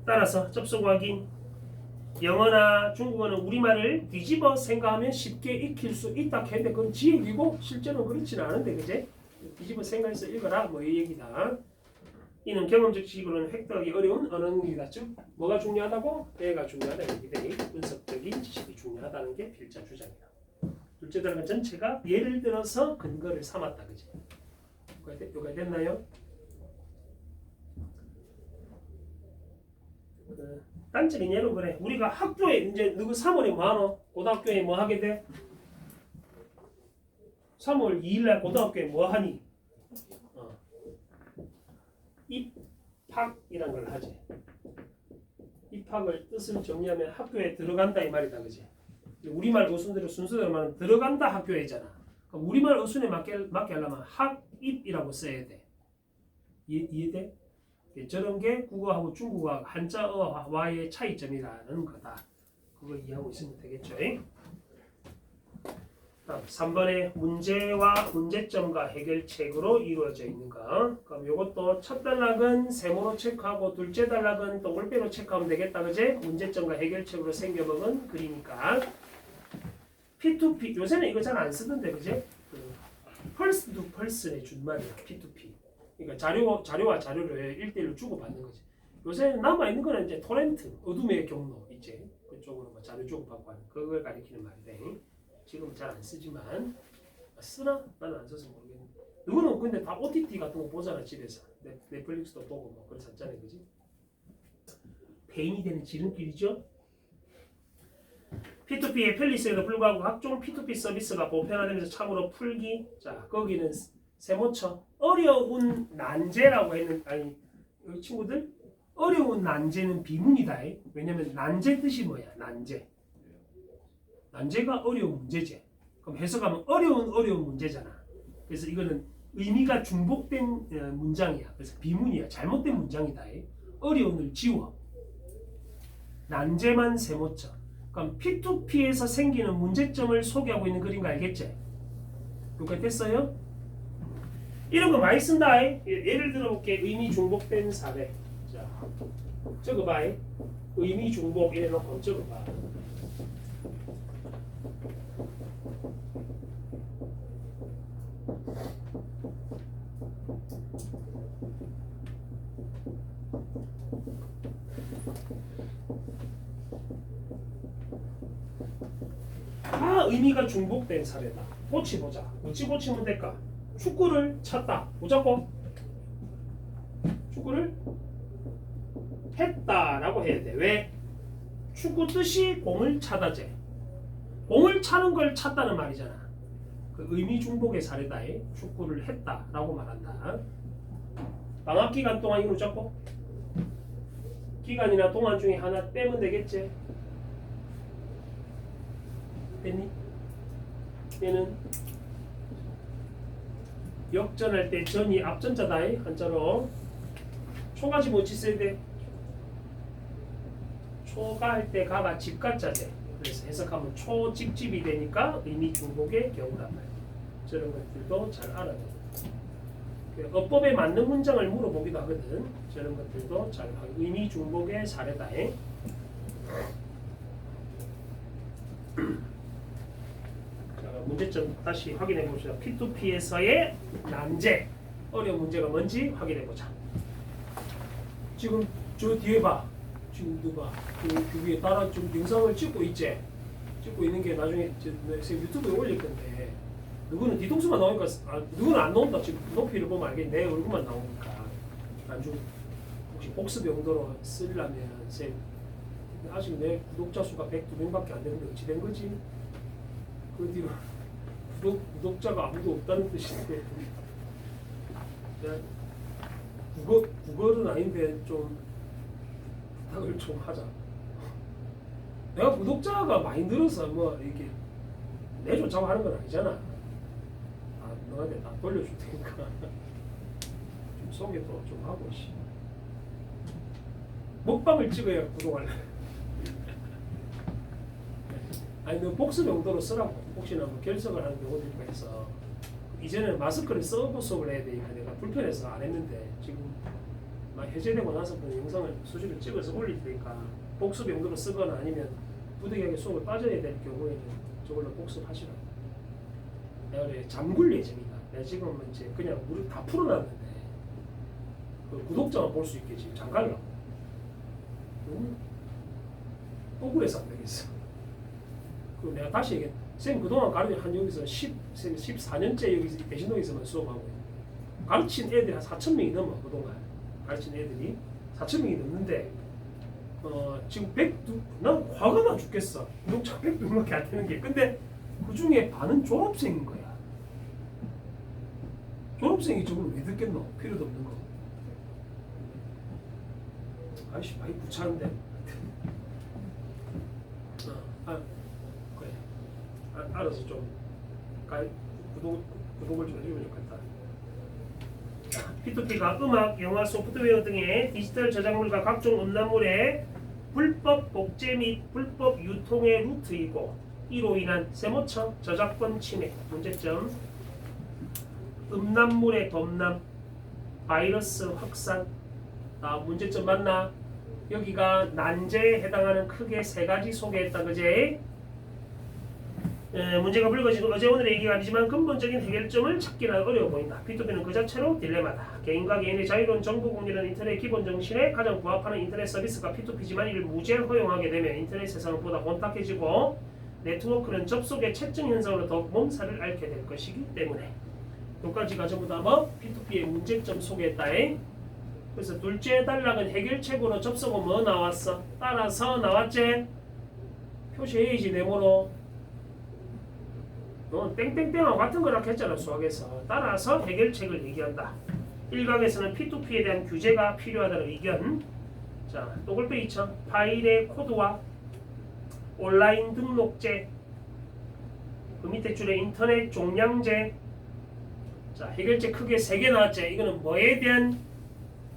따라서 접속 확인. 영어나 중국어는 우리말을 뒤집어 생각하면 쉽게 익힐 수 있다 했는데 그건 지 얘기고 실제로는 그렇지는 않은데 그제? 뒤집어 생각해서 읽어라 뭐 이 얘기다. 이는 경험적 지식으로는 획득하기 어려운 언어능력이다. 즉 뭐가 중요하다고? 얘가 중요하다. 얘기들이 분석적인 지식이 중요하다는 게 필자 주장이야. 둘째 단원 전체가 예를 들어서 근거를 삼았다. 그지? 여기까지 됐나요? 단적인 예로 그래. 우리가 학교에 이제 누구 3월에 뭐 하노? 고등학교에 뭐 하게 돼? 3월 2일날 고등학교에 뭐 하니? 입학이란 걸 하지. 입학을 뜻을 정리하면 학교에 들어간다 이 말이다, 그지? 우리말 순서대로 말하면 들어간다 학교에잖아. 그럼 우리말 어순에 맞게 하려면 학입이라고 써야 돼. 이해돼? 저런 게 국어하고 중국어 한자어와의 차이점이라는 거다. 그거 이해하고 있으면 되겠죠? 다음 3번에 문제와 문제점과 해결책으로 이루어져 있는 거. 그럼 이것도 첫 단락은 세모로 체크하고 둘째 단락은 동글배로 체크하면 되겠다, 그제? 문제점과 해결책으로 생겨먹은 글이니까. P2P 요새는 이거 잘 안 쓰던데, 그제? 펄스 투 펄스의 준말이야, P2P. 그러니까 자료와 자료를 1대1로 주고받는 거지. 요새 남아 있는 거는 이제 토렌트, 어둠의 경로 이제 그쪽으로 뭐 자료 주고받고 하는 그걸 가리키는 말인데 지금 잘 안 쓰지만 쓰나? 나는 안 써서 모르겠는데. 누구는 근데 다 OTT 같은 거 보잖아 집에서. 넷플릭스도 보고 뭐 그래서 샀잖아요, 그지? 배인이 되는 지름길이죠. P2P의 편리성에도 불구하고 각종 P2P 서비스가 보편화되면서 참으로 풀기. 자, 거기는 세모쳐 어려운 난제라고 했는 아니 여기 친구들 어려운 난제는 비문이다. 왜냐면 난제 뜻이 뭐야? 난제가 어려운 문제지. 그럼 해석하면 어려운 문제잖아. 그래서 이거는 의미가 중복된 문장이야. 그래서 비문이야. 잘못된 문장이다. 어려운을 지워. 난제만 세모쳐. 그럼 P2P에서 생기는 문제점을 소개하고 있는 그림 거 알겠지? 여기까지 됐어요? 이런 거 많이 쓴다. 예를 들어볼게. 의미 중복된 사례. 자, 적어봐. 의미 중복 이래놓고 적어봐. 다 의미가 중복된 사례다. 고치보자. 어찌 고치면 될까? 축구를 찼다. 보자고. 축구를 했다라고 해야 돼. 왜? 축구 뜻이 공을 차다제. 공을 차는 걸 찼다는 말이잖아. 그 의미 중복의 사례다. 축구를 했다라고 말한다. 방학 기간 동안 이거 잡고 기간이나 동안 중에 하나 빼면 되겠지. 됐니? 얘는 역전할 때 전이 앞전자다. 한자로 초가지 뭐 써야 돼? 초가 할 때 가가 집가자재. 그래서 해석하면 초집집이 되니까 의미 중복의 경우란 말이야. 저런 것들도 잘 알아야 돼. 어법에 맞는 문장을 물어보기도 하거든. 저런 것들도 잘 의미 중복의 사례다. 문제점 다시 확인해 봅시다. P2P에서의 난제, 어려운 문제가 뭔지 확인해 보자. 지금 저 뒤에 봐. 지금 누가 그 위에 따라 좀 영상을 찍고 있지. 찍고 있는 게 나중에 유튜브에 올릴 건데 누구는 뒤통수만 나오니까 누구는 안 나온다. 지금 높이를 보면 알겠네. 내 얼굴만 나오니까 나중 혹시 복습 용도로 쓰려면 아직 내 구독자 수가 102명밖에 안 되는데 어찌 된 거지? 그 뒤로 구독자가 아무도 없다는 뜻인데 국어는 아닌데 좀 부탁을 좀 하자. 내가 구독자가 많이 늘어서 뭐 이렇게 내쫓자고 하는 건 아니잖아. 너한테 다 돌려줄 테니까 좀 소개도 좀 하고 씨. 먹방을 찍어야 구독할래. 아니 너 복습 용도로 쓰라고. 혹시나 뭐 결석을 하는 경우도 있고 해서 이제는 마스크를 써고 수업을 해야 되니까 내가 불편해서 안 했는데 지금 막 해제되고 나서 그 영상을 수시로 찍어서 올릴 테니까 복습 용도로 쓰거나 아니면 부득이하게 수업을 빠져야 될 경우에는 저걸로 복습하시라고. 내가 그래 잠글 예정이다. 내가 지금 이제 그냥 물을 다 풀어놨는데 그 구독자만 볼 수 있게 지금 잠갈라고. 억울해서 안 되겠어. 그 내가 다시 얘기해. 쌤 그동안 가르친 한 여기서 14년째 여기서 대신동에서만 수업하고 가르친 애들이 한 4,000명이 넘어. 그동안 가르친 애들이 4,000명이 넘는데 지금 102, 난 화가 나 죽겠어. 농장 102밖에 안 되는 게. 근데 그 중에 반은 졸업생인 거야. 졸업생이 저걸 왜 듣겠노? 필요도 없는 거. 아이씨, 많이 부차는데. 그래. 알아서 좀 구독을 좀 해주면 좋겠다. 자, P2P가 음악, 영화, 소프트웨어 등의 디지털 저작물과 각종 음란물의 불법 복제 및 불법 유통의 루트이고 이로 인한 세모청 저작권 침해. 문제점: 음란물의 dom남, 바이러스 확산. 문제점 맞나? 여기가 난제에 해당하는 크게 세 가지 소개했다. 그제? 문제가 불거지고 어제 오늘의 얘기가 아니지만 근본적인 해결점을 찾기는 어려워 보인다. P2P는 그 자체로 딜레마다. 개인과 개인의 자유로운 정보 공유는 인터넷 기본 정신에 가장 부합하는 인터넷 서비스가 P2P지만 이를 무제한 허용하게 되면 인터넷 세상은 보다 혼탁해지고 네트워크는 접속의 채증 현상으로 더욱 몸살을 앓게 될 것이기 때문에. 여기까지가 전부 다 P2P의 문제점 소개했다. 그래서 둘째 단락은 해결책으로 접속은 뭐 나왔어? 따라서 나왔지? 표시해야지 네모로. 땡땡땡하고 같은 거라 했잖아 수학에서. 따라서 해결책을 얘기한다. 1강에서는 P2P에 대한 규제가 필요하다는 의견. 자, 또글빼기쳐 파일의 코드와 온라인 등록제, 그 밑에 줄에 인터넷 종량제. 자, 해결책 크게 3개 나왔지. 이거는 뭐에 대한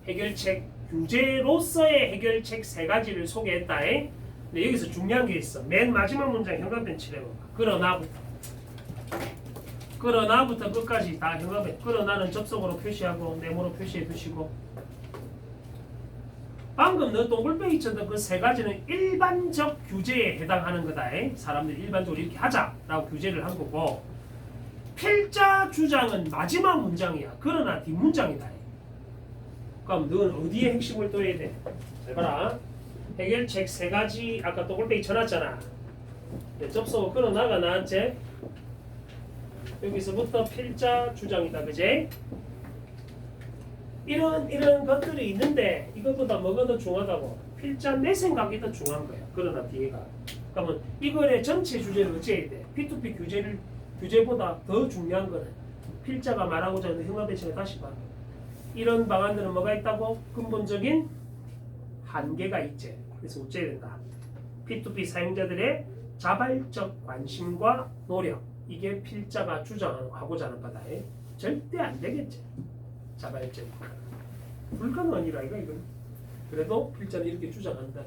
해결책? 규제로서의 해결책 3가지를 소개했다. 근데 여기서 중요한 게 있어. 맨 마지막 문장 현관펜 칠해봐봐. 그러나부터 끝까지 다 현관펜. 그러나는 접속으로 표시하고 네모로 표시해 두시고. 방금 너 동글뱅이 쳤던 그 3가지는 일반적 규제에 해당하는 거다. 사람들이 일반적으로 이렇게 하자라고 규제를 한 거고, 필자 주장은 마지막 문장이야. 그러나 뒷문장이다. 그럼 넌 어디에 핵심을 둬야 돼? 잘 봐라. 해결책 3가지 아까 동글뱅이 쳐놨잖아. 접속을 끌어나가 나왔지? 여기서부터 필자 주장이다. 그제? 이런 것들이 있는데 이것보다 뭐가 더 중요하다고? 필자 내 생각이 더 중요한 거야. 그러나 뒤에가. 그러면 이거의 전체 주제를 어찌해야 돼? P2P 규제보다 더 중요한 거는 필자가 말하고자 하는 형광배치를 다시 봐. 이런 방안들은 뭐가 있다고? 근본적인 한계가 있지. 그래서 어째야 된다. P2P 사용자들의 자발적 관심과 노력, 이게 필자가 주장하고자 하는 거다. 절대 안 되겠지. 자발적 불가능한 일 아이가 이건. 그래도 필자는 이렇게 주장한다.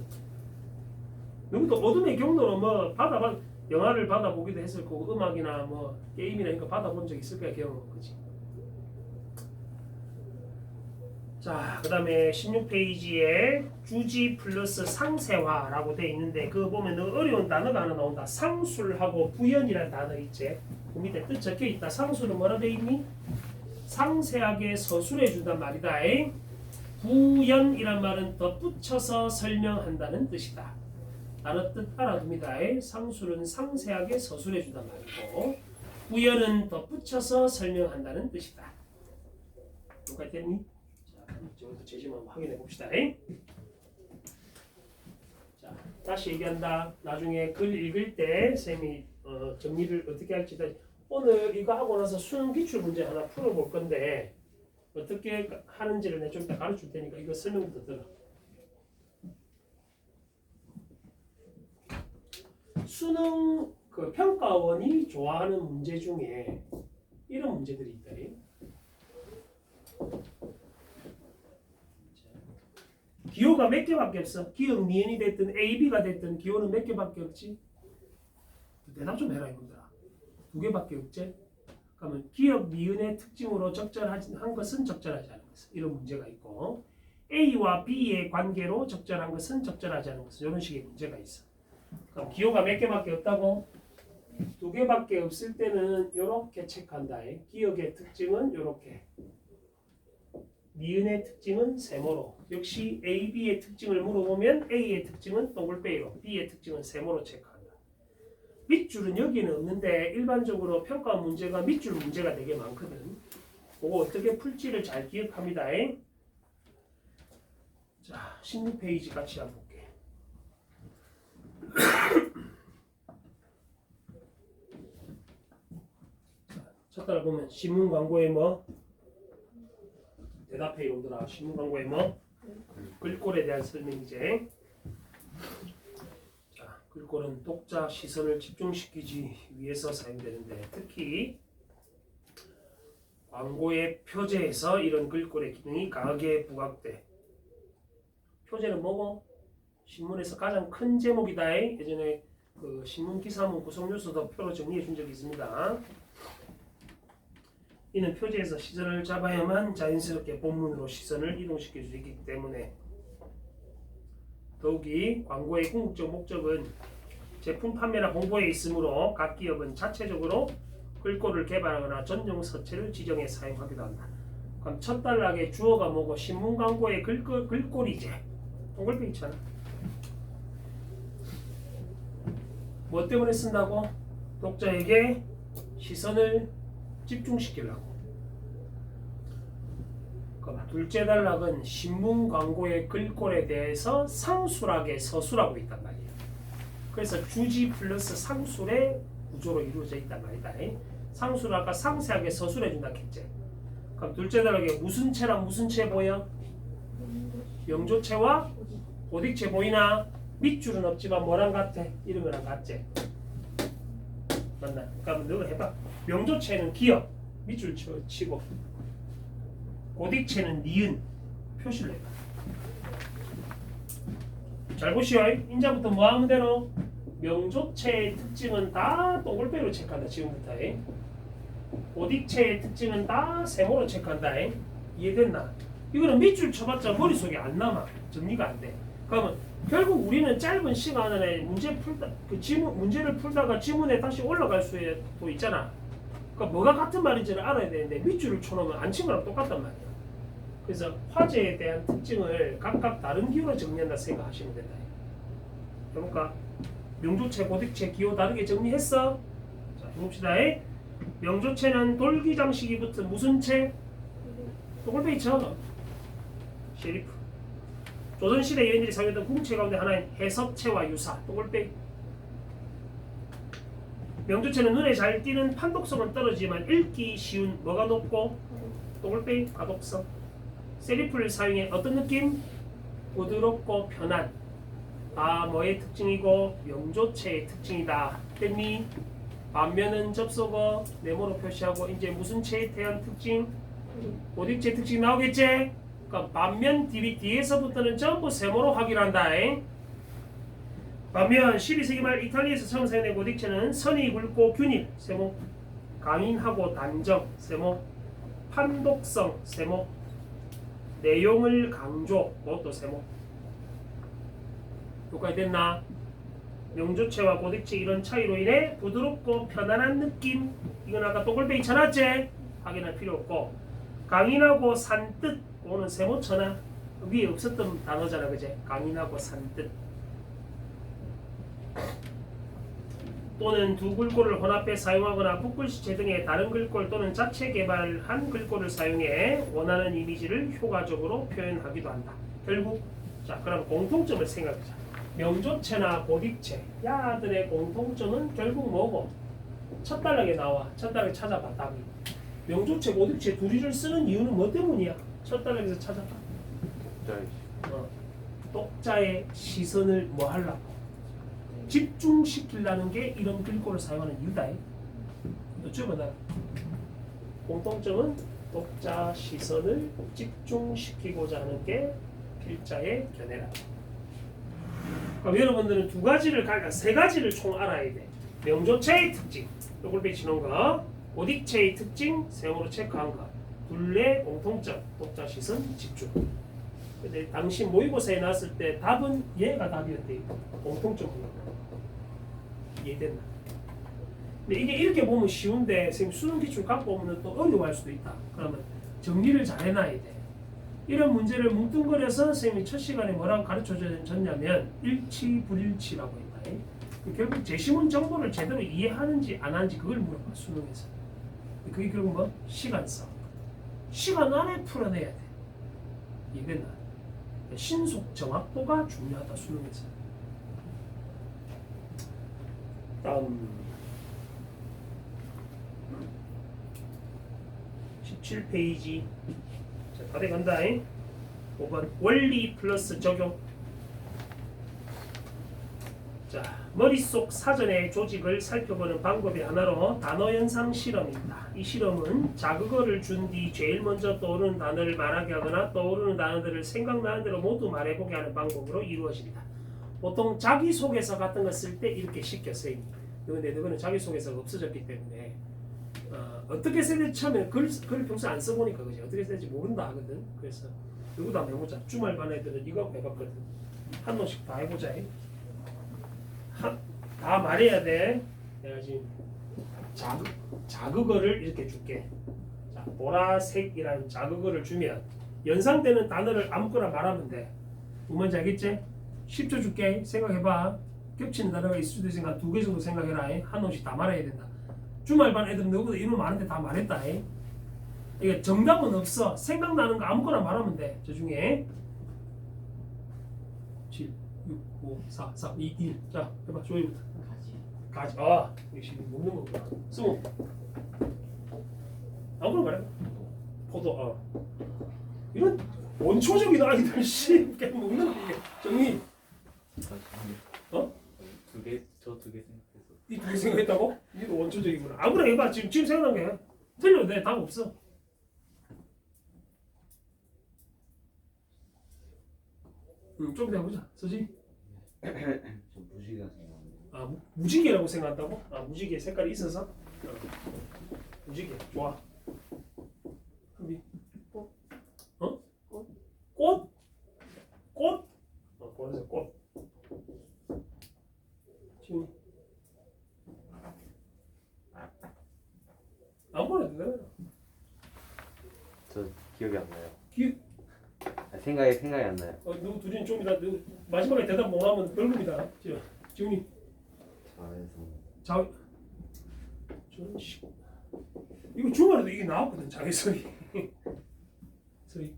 누구도 어둠의 경로로 뭐 영화를 받아보기도 했을 거고 음악이나 뭐 게임이나 이런 거 받아본 적 있을 거야. 경험은 거지. 자, 그 다음에 16페이지에 주지 플러스 상세화라고 돼 있는데 그거 보면 어려운 단어가 하나 나온다. 상술하고 부연이라는 단어 있지. 그 밑에 뜻 적혀 있다. 상술은 뭐라 돼 있니? 상세하게 서술해 준단 말이다. 부연이란 말은 덧붙여서 설명한다는 뜻이다. 단어 뜻 알아둡니다. 상술은 상세하게 서술해 준단 말이고 부연은 덧붙여서 설명한다는 뜻이다. 똑같이 됐니? 저것도 제시만 확인해 봅시다. 자, 다시 얘기한다. 나중에 글 읽을 때 쌤이 정리를 어떻게 할지 오늘 이거 하고 나서 수능 기출 문제 하나 풀어볼 건데 어떻게 하는지를 내가 좀 이따 가르칠 테니까 이거 설명부터 들어. 수능 그 평가원이 좋아하는 문제 중에 이런 문제들이 있다. 기호가 몇 개밖에 없어. 기억 니은이 됐든 A, B가 됐든 기호는 몇 개밖에 없지. 대답 좀 해라 이분들아. 2개밖에 없지. 그러면 기억 니은의 특징으로 적절한 것은 적절하지 않은 것은 이런 문제가 있고 A와 B의 관계로 적절한 것은 적절하지 않은 것은 이런 식의 문제가 있어. 그럼 기호가 몇 개밖에 없다고? 2개밖에 없을 때는 이렇게 체크한다. 기억의 특징은 이렇게. 니은의 특징은 세모로. 역시 A, B의 특징을 물어보면 A의 특징은 동글빼기로, B의 특징은 세모로 체크한다. 밑줄은 여기는 없는데 일반적으로 평가 문제가 밑줄 문제가 되게 많거든. 그거 어떻게 풀지를 잘 기억합니다. 자, 16페이지 같이 한번 볼게. 첫 달을 보면 신문 광고에 뭐 대답해 이놈들아. 신문 광고에 뭐 글꼴에 대한 설명이지. 자, 글꼴은 독자 시선을 집중시키기 위해서 사용되는데 특히 광고의 표제에서 이런 글꼴의 기능이 강하게 부각돼. 표제는 뭐고? 신문에서 가장 큰 제목이다. 예전에 그 신문 기사문 구성 요소도 표로 정리해 준 적이 있습니다. 이는 표제에서 시선을 잡아야만 자연스럽게 본문으로 시선을 이동시킬 수 있기 때문에 더욱이 광고의 궁극적 목적은 제품 판매나 홍보에 있으므로 각 기업은 자체적으로 글꼴을 개발하거나 전용 서체를 지정해 사용하기도 한다. 그럼 첫 단락의 주어가 뭐고 신문 광고의 글꼴이지. 동글배 있잖아. 뭐 때문에 쓴다고? 독자에게 시선을 집중시키려고. 그럼 둘째 단락은 신문 광고의 글꼴에 대해서 상술하게 서술하고 있단 말이야. 그래서 주지 플러스 상술의 구조로 이루어져 있단 말이다. 상술을 아까 상세하게 서술해 준다 했지. 그럼 둘째 단락에 무슨 체랑 무슨 체 보여? 명조체와 고딕체 보이나? 밑줄은 없지만 뭐랑 같아? 이런 거랑 같지? 맞나? 그럼 너가 해봐. 명조체는 기억, 밑줄 치고 고딕체는 니은, 표시를 해봐. 잘 보시오. 인자부터 뭐 하면 되노? 명조체의 특징은 다 동글배로 체크한다. 지금부터. 고딕체의 특징은 다 세모로 체크한다. 이해됐나? 이거는 밑줄 쳐봤자 머릿속에 안 남아. 정리가 안 돼. 그러면 결국 우리는 짧은 시간 안에 문제를 풀다가 지문에 다시 올라갈 수도 있잖아. 그러니까 뭐가 같은 말인지를 알아야 되는데 밑줄을 쳐놓으면 안 친 거랑 똑같단 말이야. 그래서 화제에 대한 특징을 각각 다른 기호로 정리한다 생각하시면 된다. 해볼까? 명조체, 고딕체, 기호 다르게 정리했어? 자, 해봅시다. 명조체는 돌기장 시기부터 무슨 체? 동글배 쳐. 셰리프. 조선시대 여인들이 사용했던 궁체 가운데 하나인 해섭체와 유사. 동글배. 명조체는 눈에 잘 띄는 판독성은 떨어지지만 읽기 쉬운 뭐가 높고? 동글배 가독성. 세리프를 사용해 어떤 느낌? 부드럽고 편한. 아, 뭐의 특징이고 명조체의 특징이다. 됐니? 반면은 접속어 네모로 표시하고 이제 무슨 체에 대한 특징? 고딕체 특징 나오겠지? 그러니까 반면 뒤에서부터는 전부 세모로 확인한다. 반면 12세기 말 이탈리아에서 처음 사용된 고딕체는 선이 굵고 균일 세모, 강인하고 단정 세모, 판독성 세모, 내용을 강조 그것도 세모. 여기까지 됐나? 명조체와 고딕체 이런 차이로 인해 부드럽고 편안한 느낌, 이건 아까 동글배 쳐놨지? 확인할 필요 없고, 강인하고 산뜻, 그거는 세모 쳐놔. 위에 없었던 단어잖아, 그제? 강인하고 산뜻. 또는 두 글꼴을 혼합해 사용하거나 붓글씨체 등의 다른 글꼴 또는 자체 개발한 글꼴을 사용해 원하는 이미지를 효과적으로 표현하기도 한다. 결국 자, 그럼 공통점을 생각하자. 명조체나 고딕체 야들의 공통점은 결국 뭐고? 첫 단락에 나와. 첫 단락에 찾아봐. 답이. 명조체, 고딕체 둘이를 쓰는 이유는 뭐 때문이야? 첫 단락에서 찾아봐. 독자의 시선을 뭐 하려고? 집중시키려는 게 이런 글꼴을 사용하는 이유다. 어쩌면 공통점은 독자 시선을 집중시키고자 하는 게 필자의 견해라. 그럼 여러분들은 세 가지를 총 알아야 돼. 명조체의 특징, 요걸 배치는 거, 고딕체의 특징, 세모로 체크한 거, 둘의 공통점, 독자 시선 집중. 근데 당시 모의고사에 나왔을 때 답은 얘가 답이었대. 공통점은. 이해됐나? 근데 이게 이렇게 보면 쉬운데 선생님 수능 기출 갖고 오면 또 어려워할 수도 있다. 그러면 정리를 잘 해놔야 돼. 이런 문제를 뭉뚱그려서 선생님이 첫 시간에 뭐라고 가르쳐줬냐면 일치불일치라고 했다. 결국 제시문 정보를 제대로 이해하는지 안 하는지 그걸 물어봐 수능에서. 그게 결국 뭐? 시간싸움. 시간 안에 풀어내야 돼. 이해됐나? 신속 정확도가 중요하다 수능에서. 다음 7페이지. 자, 다 돼간다. 5번 원리 플러스 적용. 자, 머릿속 사전의 조직을 살펴보는 방법의 하나로 단어 연상 실험입니다. 이 실험은 자극어를 준 뒤 제일 먼저 떠오르는 단어를 말하게 하거나 떠오르는 단어들을 생각나는 대로 모두 말해보게 하는 방법으로 이루어집니다. 보통 자기소개서 같은 거 쓸 때 이렇게 시켰어요. 근데 너는 자기소개서가 없어졌기 때문에 어떻게 써야 될지 처음에 글을 평소에 안 써보니까 그지 어떻게 써야 될지 모른다 하거든. 그래서 이거도 한번 해보자. 주말 반 애들은 이거 해봤거든. 한 놈씩 다 해보자. 다 말해야 돼. 내가 지금 자극어를 이렇게 줄게. 자, 보라색이라는 자극어를 주면 연상되는 단어를 아무거나 말하면 돼. 뭔지 알겠지? 10초 줄게. 생각해봐. 겹치는 단어가 있을 수도 있으니까 2개 정도 생각해라. 한 놈씩 다 말해야 된다. 주말반 애들은 너보다 이름 많은데 다 말했다. 이게 정답은 없어. 생각나는 거 아무거나 말하면 돼. 저 중에 7, 6, 5, 4, 3, 2, 1. 자, 해봐. 조이부터. 가지. 역시 먹는 거구나. 20. 아무거나 말해. 포도. 이런 원초적인 아이들 씨 그냥 먹는 거 이게 정리. 저 두 개 생각해서. 이 두 개 생각했다고? 이게 원초적이구나. 아무나 해봐. 지금 생각난 게 틀려도 돼. 답 없어. 좀 더 해보자. 서지. 저 무지가 생각나는데. 무지개라고 생각한다고? 무지개 색깔이 있어서? 무지개 좋아. 한비. 꽃? 꽃? 보라색 꽃. 지금 아무거나 해도 되나? 저 기억이 안 나요. 생각이 안 나요. 누구 둘이는 좀 이따 마지막에 대답 못하면 벌금이다. 지훈이. 자외선. 저런 씨. 이거 주말에도 이게 나왔거든. 자외선이. 소리.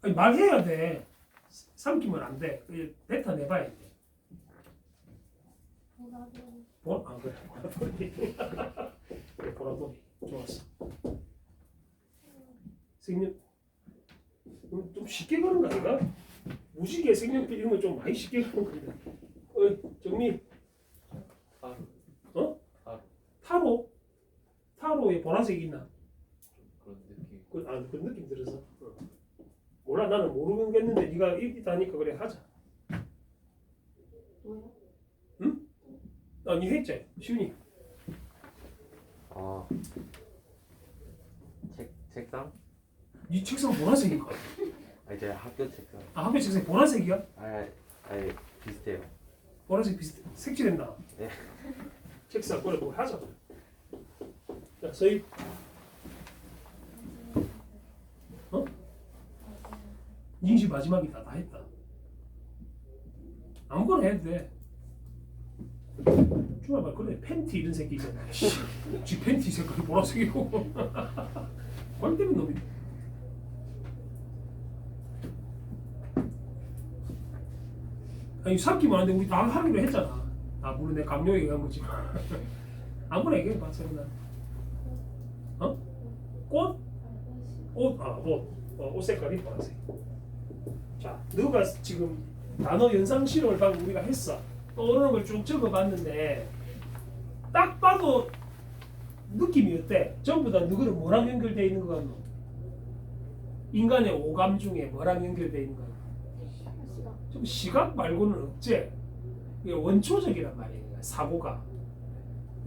아니 말해야 돼. 삼키면 안 돼. 뱉어내봐야 돼. 그래. 보라돌이. 그래, 보라돌이. 좋았어. 생명. 좀 쉽게 가는 거 아닌가? 무지개, 색연필 이런 거 좀 많이 쉽게 가는 건데. 정리. 타로? 타로에 보라색이 있나? 그런 느낌. 그런 느낌 들어서. 몰라 나는 모르겠는데 네가 있다니까 그래 하자. 응? 네 했지? 시훈이. 책상? 네 책상 보라색인가? 이제 학교 책상. 학교 책상 보라색이야? 아니 비슷해요. 보라색 비슷해. 색칠했나? 네. 책상 그래 뭐 하자. 자 서희. 인시 마지막이다. 다 했다. 아무거나 해도 돼. 주말 그래 팬티 이런 새끼 있잖아. 지 팬티 색깔이 보라색이고. 꼴 때문에 놈이. 아니 삼키면 안 돼. 우리 다 하기로 했잖아. 물론 내 감독에 의한 거지. 아무나 얘기해봐. 세훈아. 꽃? 옷 색깔이 보라색. 자, 너가 지금 단어 연상 실험을 방금 우리가 했어. 떠오르는 걸 쭉 적어봤는데 딱 봐도 느낌이 어때? 전부 다 누구를 뭐랑 연결되어 있는 거 같노? 인간의 오감 중에 뭐랑 연결되어 있는 거 같노? 좀 시각 말고는 없지? 이게 원초적이란 말이에요. 사고가.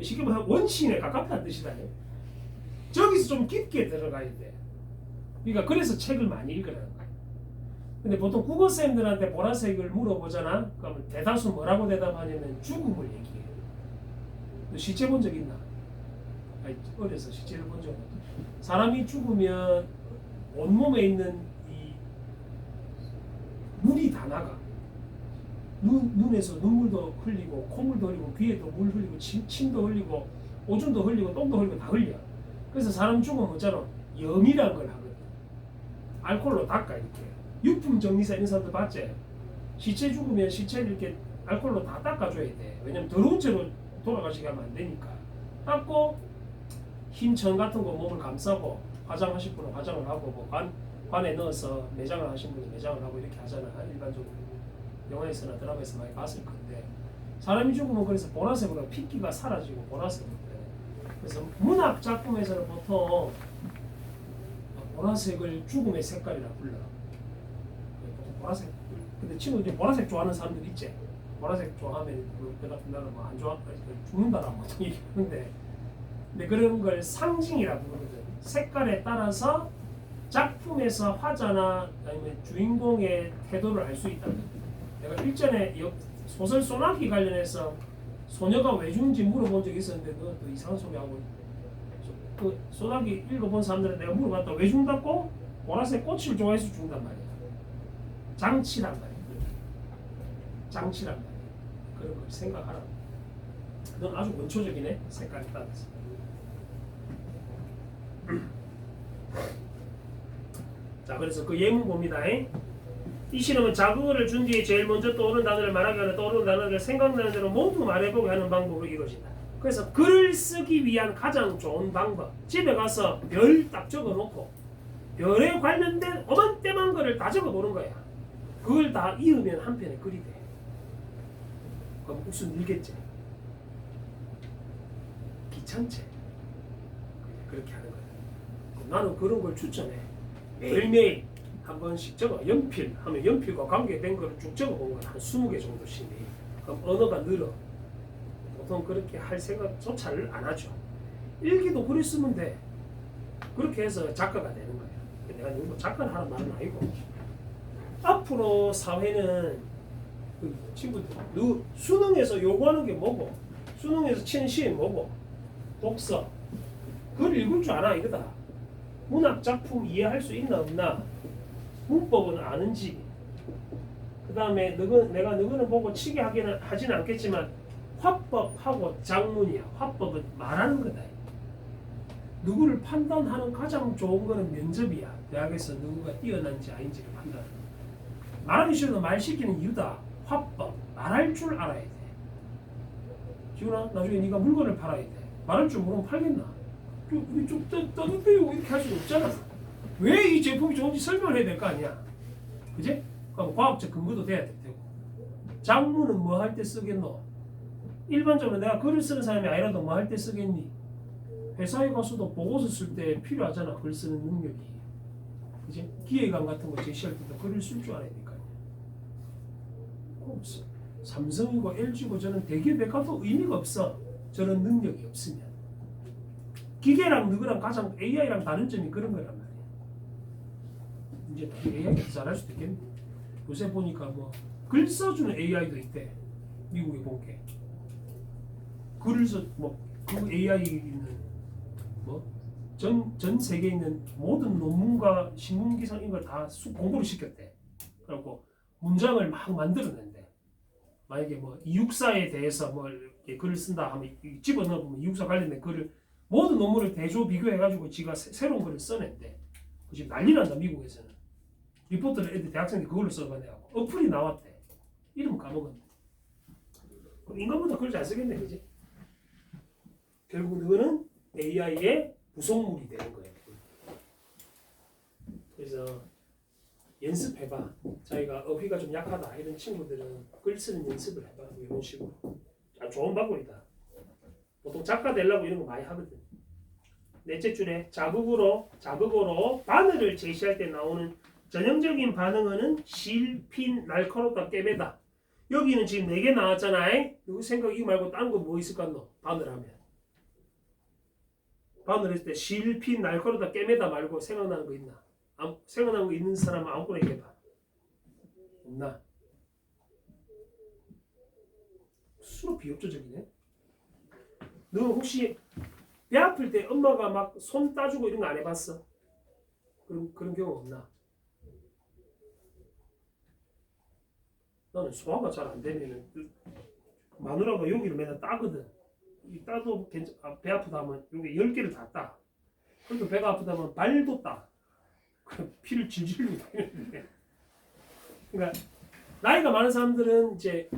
쉽게 말하면 원신에 가깝다는 뜻이다. 저기서 좀 깊게 들어가야 돼. 그러니까 그래서 책을 많이 읽으라는 거야. 근데 보통 국어쌤들한테 보라색을 물어보잖아. 그러면 대다수 뭐라고 대답하냐면 죽음을 얘기해. 너 시체 본 적 있나? 아니, 어려서 시체를 본 적 없나? 사람이 죽으면 온몸에 있는 이 물이 다 나가. 눈에서 눈물도 흘리고 콧물도 흘리고 귀에도 물 흘리고 침도 흘리고 오줌도 흘리고 똥도 흘리고 다 흘려. 그래서 사람 죽으면 뭐잖아 염이라는 걸 하거든. 알코올로 닦아 이렇게. 유품 정리사 이런 사람들 봤지? 시체 죽으면 시체를 이렇게 알코올로 다 닦아줘야 돼. 왜냐면 더러운 채로 돌아가시게 하면 안 되니까. 닦고 흰 천 같은 거 몸을 감싸고 화장하실 분은 화장을 하고 뭐 관에 넣어서 매장을 하신 분은 매장을 하고 이렇게 하잖아. 일반적으로 영화에서나 드라마에서 많이 봤을 건데 사람이 죽으면 그래서 보라색으로 핏기가 사라지고 보라색으로 돼. 그래서 문학 작품에서는 보통 보라색을 죽음의 색깔이라 불러. 보통 보라색. 근데 친구들이 보라색 좋아하는 사람들 있지. 보라색 좋아하면 그 같은 나라 뭐안 좋아 죽는다라고 보통 얘기하는데, 근데 그런 걸 상징이라 부르거든. 색깔에 따라서 작품에서 화자나 아니면 주인공의 태도를 알 수 있다. 내가 일전에 소설 소나기 관련해서 소녀가 왜 죽는지 물어본 적이 있었는데 그것도 이상한 소리 하고, 그 소나기 읽어본 사람들은 내가 물어봤다. 왜 죽는다고? 보라색 꽃을 좋아해서 죽는단 말이야. 장치란 말이야. 장치란 말이야. 그런 걸 생각하라. 넌 아주 원초적이네. 색깔에 따라서. 자, 그래서 그 예문 봅니다. 이 실험은 자극어를 준 뒤에 제일 먼저 떠오르는 단어를 말하게 하는 떠오르는 단어를 생각나는 대로 모두 말해보게 하는 방법으로 이루어진다. 그래서 글을 쓰기 위한 가장 좋은 방법, 집에 가서 별 딱 적어놓고 별에 관련된 어만때만 글을 다 적어보는 거야. 그걸 다 이으면 한 편의 글이 돼. 그럼 무슨 일겠지? 귀찮지? 그렇게 하는 거야. 나는 그런 걸 추천해. 매일매일 한 번씩 적어. 연필 하면 연필과 관계된 거를 쭉 적어본 건 한 20개 정도씩. 그럼 언어가 늘어. 보통 그렇게 할 생각조차를 안 하죠. 일기도 글을 쓰면 돼. 그렇게 해서 작가가 되는 거야. 내가 누구 작가를 하는 말은 아니고. 앞으로 사회는 그 친구들 수능에서 요구하는 게 뭐고, 수능에서 치는 시험이 뭐고, 독서, 글 읽을 줄 아나 이거다. 문학 작품 이해할 수 있나 없나, 문법은 아는지, 그 다음에 내가 너거는 보고 치게 하지는 않겠지만 화법하고 작문이야. 화법은 말하는 거다. 누구를 판단하는 가장 좋은 거는 면접이야. 대학에서 누구가 뛰어난지 아닌지를 판단하는 거. 말하기 싫어도 말 시키는 이유다. 화법, 말할 줄 알아야 돼. 지훈아, 나중에 네가 물건을 팔아야 돼. 말할 줄 모르면 팔겠나? 좀 떠는데요 이렇게 할 수 없잖아. 왜 이 제품이 좋은지 설명을 해야 될 거 아니야. 그지? 그럼 과학적 근거도 돼야 되고. 작문은 뭐 할 때 쓰겠노? 일반적으로 내가 글을 쓰는 사람이 아니라도 뭐 할 때 쓰겠니? 회사에 가서도 보고서 쓸 때 필요하잖아. 글 쓰는 능력이. 그지? 기획안 같은 거 제시할 때도 글을 쓸 줄 알아야 될거 아니야. 삼성이고 LG고 저는 대기업에 가도 의미가 없어. 저런 능력이 없으면. 기계랑 누구랑 가장 AI랑 다른 점이 그런 거란 말이야. 이제 AI가 잘할 수도 있겠네. 요새 보니까 뭐 글 써주는 AI도 있대. 미국에 본 게. 글을 써 그 AI는 전 세계에 있는 모든 논문과 신문 기사 이런 걸 다 공부를 시켰대. 그리고 문장을 막 만들어낸대. 만약에 이육사에 대해서 이렇게 글을 쓴다 하면 집어넣어 보면 이육사 관련된 글을 모든 논문을 대조 비교해가지고 지가 새로운 글을 써낸대. 지금 난리 난다 미국에서는. 리포트를 애들 대학생들이 그걸로 써가내고 어플이 나왔대. 이름 까먹었네. 그럼 인간보다 글 잘 쓰겠네, 그지? 결국 너는 AI의 부속물이 되는 거예요. 그래서 연습해봐. 자기가 어휘가 좀 약하다 이런 친구들은 글 쓰는 연습을 해봐. 이런 식으로. 좋은 방법이다. 보통 작가 되려고 이런 거 많이 하거든. 넷째 줄에 자극어로 바늘을 제시할 때 나오는 전형적인 반응어는 실핀, 날카롭다, 꿰매다. 여기는 지금 4개 나왔잖아. 이거 생각 이거 말고 다른 거 뭐 있을까 너? 바늘 하면. 바늘 했을 때 실핀, 날카롭다, 꿰매다 말고 생각나는 거 있나? 생각나는 거 있는 사람은 아무거나 얘기해봐. 없나? 수로 비협조적이네. 너 혹시 배 아플 때 엄마가 막 손 따주고 이런 거 안 해봤어? 그런 경우 없나? 나는 소화가 잘 안 되면은 마누라가 여기를 맨날 따거든. 이 따도 배 아프다 하면 여기 10개를 다 따. 그래도 배가 아프다 하면 발도 따. 그럼 피를 질질 흘리는데. 그러니까 나이가 많은 사람들은 이제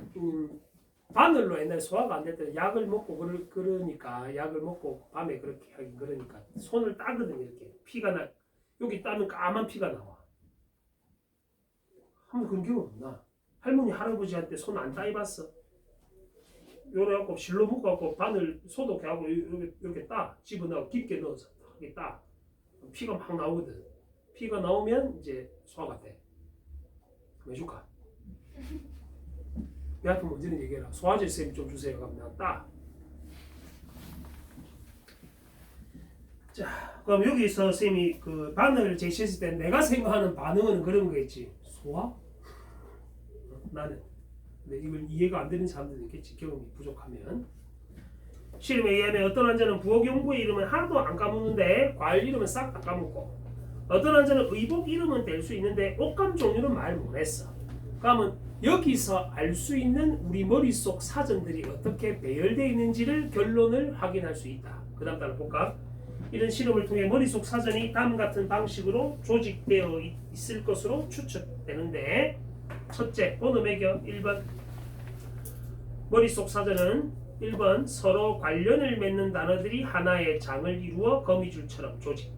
바늘로 옛날에 소화가 안 됐더니 약을 먹고 그러니까 약을 먹고 밤에 그렇게 하긴 그러니까 손을 따거든. 이렇게 피가 나 여기 따면 까만 피가 나와. 한번 그런 경우 없나? 할머니 할아버지한테 손 안 따입었어? 요래갖고 실로 묶어갖고 바늘 소독해갖고 이렇게 따 집어넣어 깊게 넣어서 이렇게 따 피가 막 나오거든. 피가 나오면 이제 소화가 돼. 그럼 해줄까? 내한테 먼저는 얘기해라. 소화제 쌤 좀 주세요. 그럼 내가 따. 자, 그럼 여기서 쌤이 그 바늘을 제시했을 때 내가 생각하는 반응은 그런 거겠지. 소화? 나는. 근데 이걸 이해가 안 되는 사람들도 있겠지. 경험이 부족하면. 실험에 의하면 어떤 환자는 부엌 용구의 이름은 하나도 안 까먹는데 과일 이름은 싹 다 까먹고, 어떤 환자는 의복 이름은 될 수 있는데 옷감 종류는 말 못했어. 그러면 여기서 알 수 있는 우리 머릿속 사전들이 어떻게 배열되어 있는지를 결론을 확인할 수 있다. 그 다음 따라 볼까? 이런 실험을 통해 머릿속 사전이 다음 같은 방식으로 조직되어 있을 것으로 추측되는데, 첫째, 번호 매겨 1번. 머릿속 사전은 1번 서로 관련을 맺는 단어들이 하나의 장을 이루어 거미줄처럼 조직.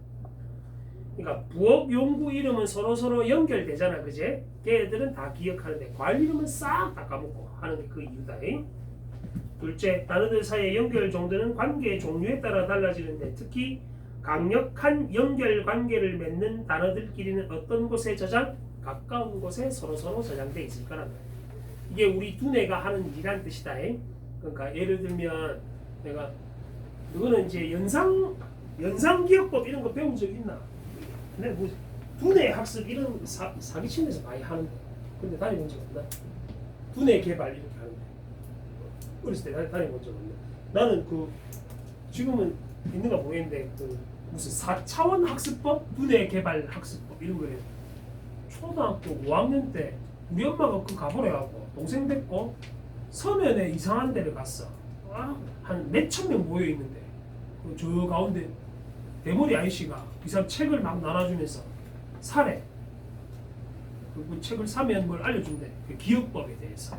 그러니까 부엌 용구 이름은 서로 연결되잖아, 그제? 걔들은 다 기억하는데 과일 이름은 싹 다 까먹고 하는 게 그 이유다. 둘째, 단어들 사이의 연결 정도는 관계의 종류에 따라 달라지는데 특히 강력한 연결 관계를 맺는 단어들끼리는 어떤 곳에 저장? 가까운 곳에 서로 저장돼 있을 거란 말이야. 이게 우리 두뇌가 하는 일이란 뜻이다. 그러니까 예를 들면 내가 너는 이제 연상 기억법 이런 거 배운 적 있나? 근데 뭐 두뇌 학습 이런 사기치는 데서 많이 하는데, 근데 다녀본 적 없나? 두뇌 개발 이렇게 하는데 어렸을 때 다녀본 적 없나? 나는 그 지금은 있는가 모르겠는데 그 무슨 4차원 학습법, 두뇌 개발 학습법 이런 거예요. 초등학교 5학년 때 우리 엄마가 그 가보래갖고 동생 데리고 서면에 이상한 데를 갔어. 한 몇천 명 모여 있는데 저 가운데 대머리 아저씨가 이 사람 책을 막 나눠주면서 사래. 그 책을 사면 뭘 알려준대. 그 기억법에 대해서.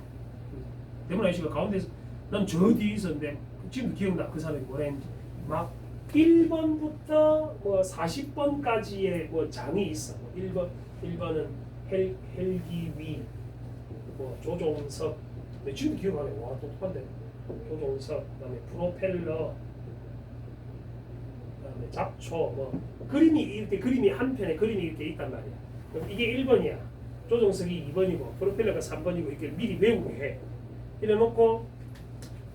대머리 아저씨가 가운데서 난 저 뒤에 있었는데 지금도 기억나. 그 사람이 뭐라 했는지. 막 1번부터 뭐 40번까지의 뭐 장이 있어. 뭐 1번은 헬기위, 뭐 조종석. 근데 지금도 기억하네. 와, 똑똑한데. 조종석, 그다음에 프로펠러, 그다음에 잡초, 뭐 그림이 이렇게 그림이 한 편에 그림이 이렇게 있단 말이야. 그럼 이게 1번이야. 조종석이 2번이고 프로펠러가 3번이고 이렇게 미리 외우게 해. 이래놓고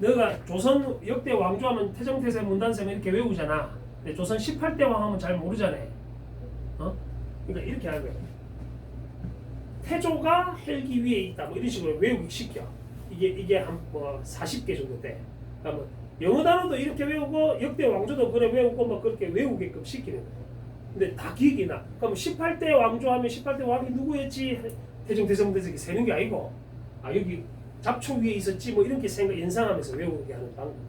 너가 조선 역대 왕조하면 태정태세 문단세면 이렇게 외우잖아. 근데 조선 18대 왕 하면 잘 모르잖아. 그러니까 이렇게 하는 거야. 태조가 헬기 위에 있다. 뭐 이런 식으로 외우기 시켜. 이게 한 뭐 40개 정도 돼. 그러면 영어 단어도 이렇게 외우고 역대 왕조도 그래 외우고 막 그렇게 외우게끔 시키는 거야. 근데 다 기억이 나. 그럼 18대 왕조하면 18대 왕이 누구였지? 태정태세문단세 세는 게 아니고, 여기 잡초 위에 있었지 뭐 이렇게 연상하면서 외우게 하는 방법이야.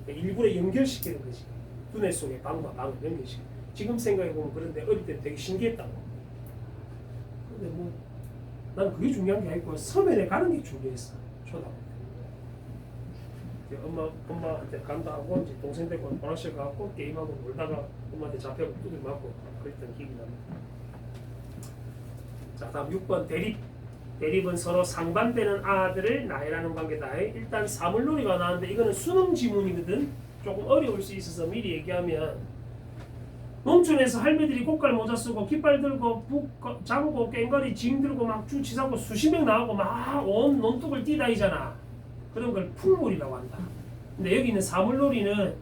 그러니까 일부러 연결시키는 거지. 두뇌 속의 방을 연결시켜. 지금 생각해보면 그런데 어릴 때 되게 신기했다고. 근데 뭐 난 그게 중요한 게 아니고 서면에 가는 게 중요했어. 초등학교 때. 엄마한테 간다 하고 이제 동생 데리고 보라실 가고 게임하고 놀다가 엄마한테 잡혀고 두들 맞고 그랬던 기억이 납니다. 자, 다음 6번 대립은 서로 상반되는 아들을 나열하는 관계다. 일단 사물놀이가 나왔는데 이거는 수능 지문이거든. 조금 어려울 수 있어서 미리 얘기하면, 농촌에서 할매들이 꽃갈 모자 쓰고 깃발 들고 북 장고 꽹과리 징 들고 막 주치사고 수십 명 나오고 막 온 논둑을 뛰다니잖아. 그런 걸 풍물이라고 한다. 근데 여기 있는 사물놀이는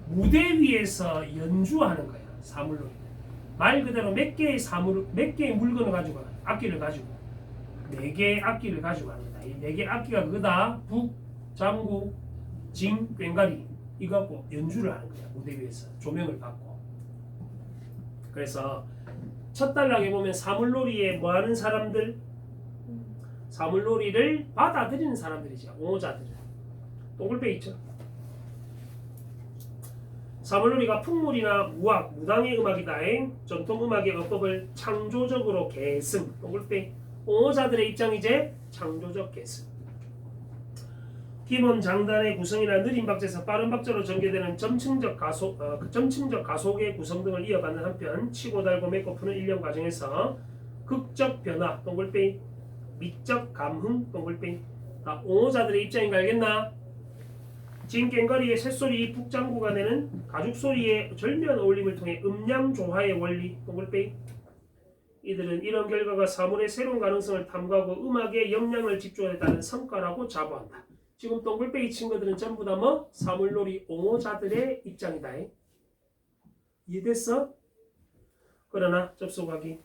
무대 위에서 연주하는 거야. 사물놀이는 말 그대로 몇 개의 물건을 가지고, 악기를 가지고 4개의 악기를 가지고 하는 거다. 이 4개의 악기가 그거다. 북, 장구, 징, 꽹과리 이거 갖고 연주를 하는 거야. 무대 위에서 조명을 받고. 그래서 첫 단락에 보면 사물놀이에 뭐하는 사람들? 사물놀이를 받아들이는 사람들이죠. 옹호자들. 동글배 있죠. 사물놀이가 풍물이나 무악, 무당의 음악이다. 전통음악의 어법을 창조적으로 계승. 동글배. 옹호자들의 입장이제 창조적 계승. 기본 장단의 구성이나 느린 박자에서 빠른 박자로 전개되는 점층적 가속의 구성 등을 이어가는 한편 치고 달고 맺고 푸는 일련 과정에서 극적 변화 동글뱅이 미적 감흥 동글뱅이 다 옹호자들의 입장인 거 알겠나? 징깽거리의 새소리 북장구가 내는 가죽소리의 절묘한 어울림을 통해 음량 조화의 원리 동글뱅이 이들은 이런 결과가 사물의 새로운 가능성을 탐구하고 음악의 역량을 집중에 따른 성과라고 자부한다. 지금 동글뱅이 친구들은 전부 다 뭐? 사물놀이 옹호자들의 입장이다. 이해됐어? 그러나 접속하기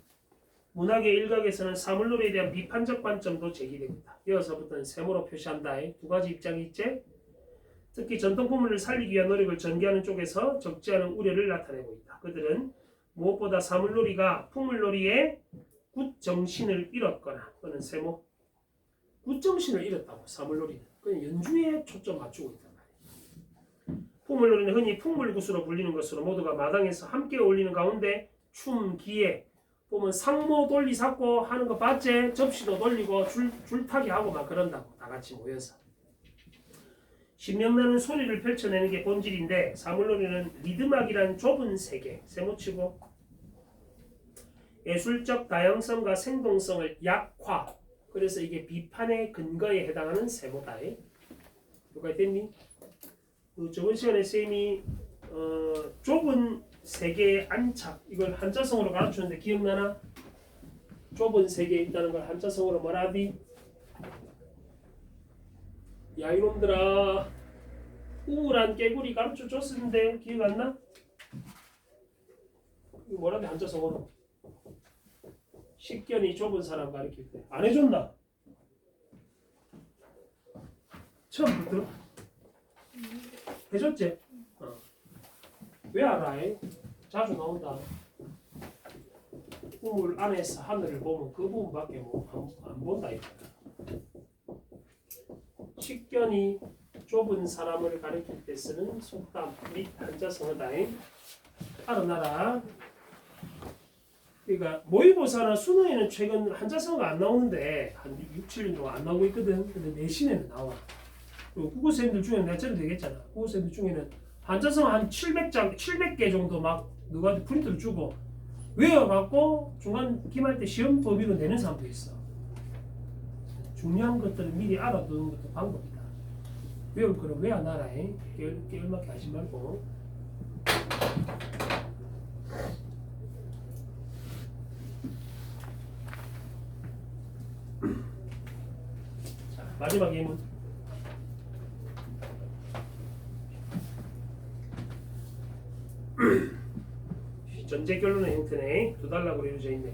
문학의 일각에서는 사물놀이에 대한 비판적 관점도 제기되고 있다. 이어서부터는 세모로 표시한다. 두 가지 입장이 있지? 특히 전통품을 살리기 위한 노력을 전개하는 쪽에서 적지 않은 우려를 나타내고 있다. 그들은 무엇보다 사물놀이가 풍물놀이의 굿정신을 잃었거나 또는 세모 굿정신을 잃었다고 사물놀이는 그냥 연주에 초점 맞추고 있단 말이야. 풍물놀이는 흔히 풍물굿으로 불리는 것으로 모두가 마당에서 함께 어울리는 가운데 춤, 기에 보면 상모 돌리 삭고 하는 거 봤지? 접시도 돌리고 줄타기 하고 막 그런다고 다 같이 모여서 신명나는 소리를 펼쳐내는 게 본질인데 사물놀이는 리듬악이란 좁은 세계 세모치고 예술적 다양성과 생동성을 약화 그래서 이게 비판의 근거에 해당하는 세모다. 여기까지 됐니? 저번 시간에 쌤이 좁은 세계의 안착 이걸 한자성어로 가르쳤는데 기억나나? 좁은 세계에 있다는 걸 한자성어로 뭐라 하디? 야 이놈들아 우울한 깨구리 가르쳐 줬었는데 기억 안 나? 이거 뭐라 해 한자성어로? 식견이 좁은 사람 가르칠 때 안 해줬나? 처음부터? 해줬지? 왜 알아? 자주 나온다. 우물 안에서 하늘을 보면 그 부분밖에 안 본다. 식견이 좁은 사람을 가리킬 때 쓰는 속담 및 한자성어다. 알아놔라. 그러니까 모의고사나 수능에는 최근 한자성어가 안 나오는데 한 6, 7년 동안 안 나오고 있거든. 근데 내신에는 나와. 그리고 국어쌤들 중에는 내처럼 되겠잖아. 국어쌤들 중에는 한자성어 한 700장, 700개 정도 막 누구한테 프린트를 주고 외워갖고 중간 기말 때 시험 범위로 내는 사람도 있어. 중요한 것들을 미리 알아두는 것도 방법이다. 외울 거는 왜 안 알아? 깨울맞게 하지 말고. 자, 마지막 예문. 전제 결론의 형태네. 두 달락으로 이루어져 있네.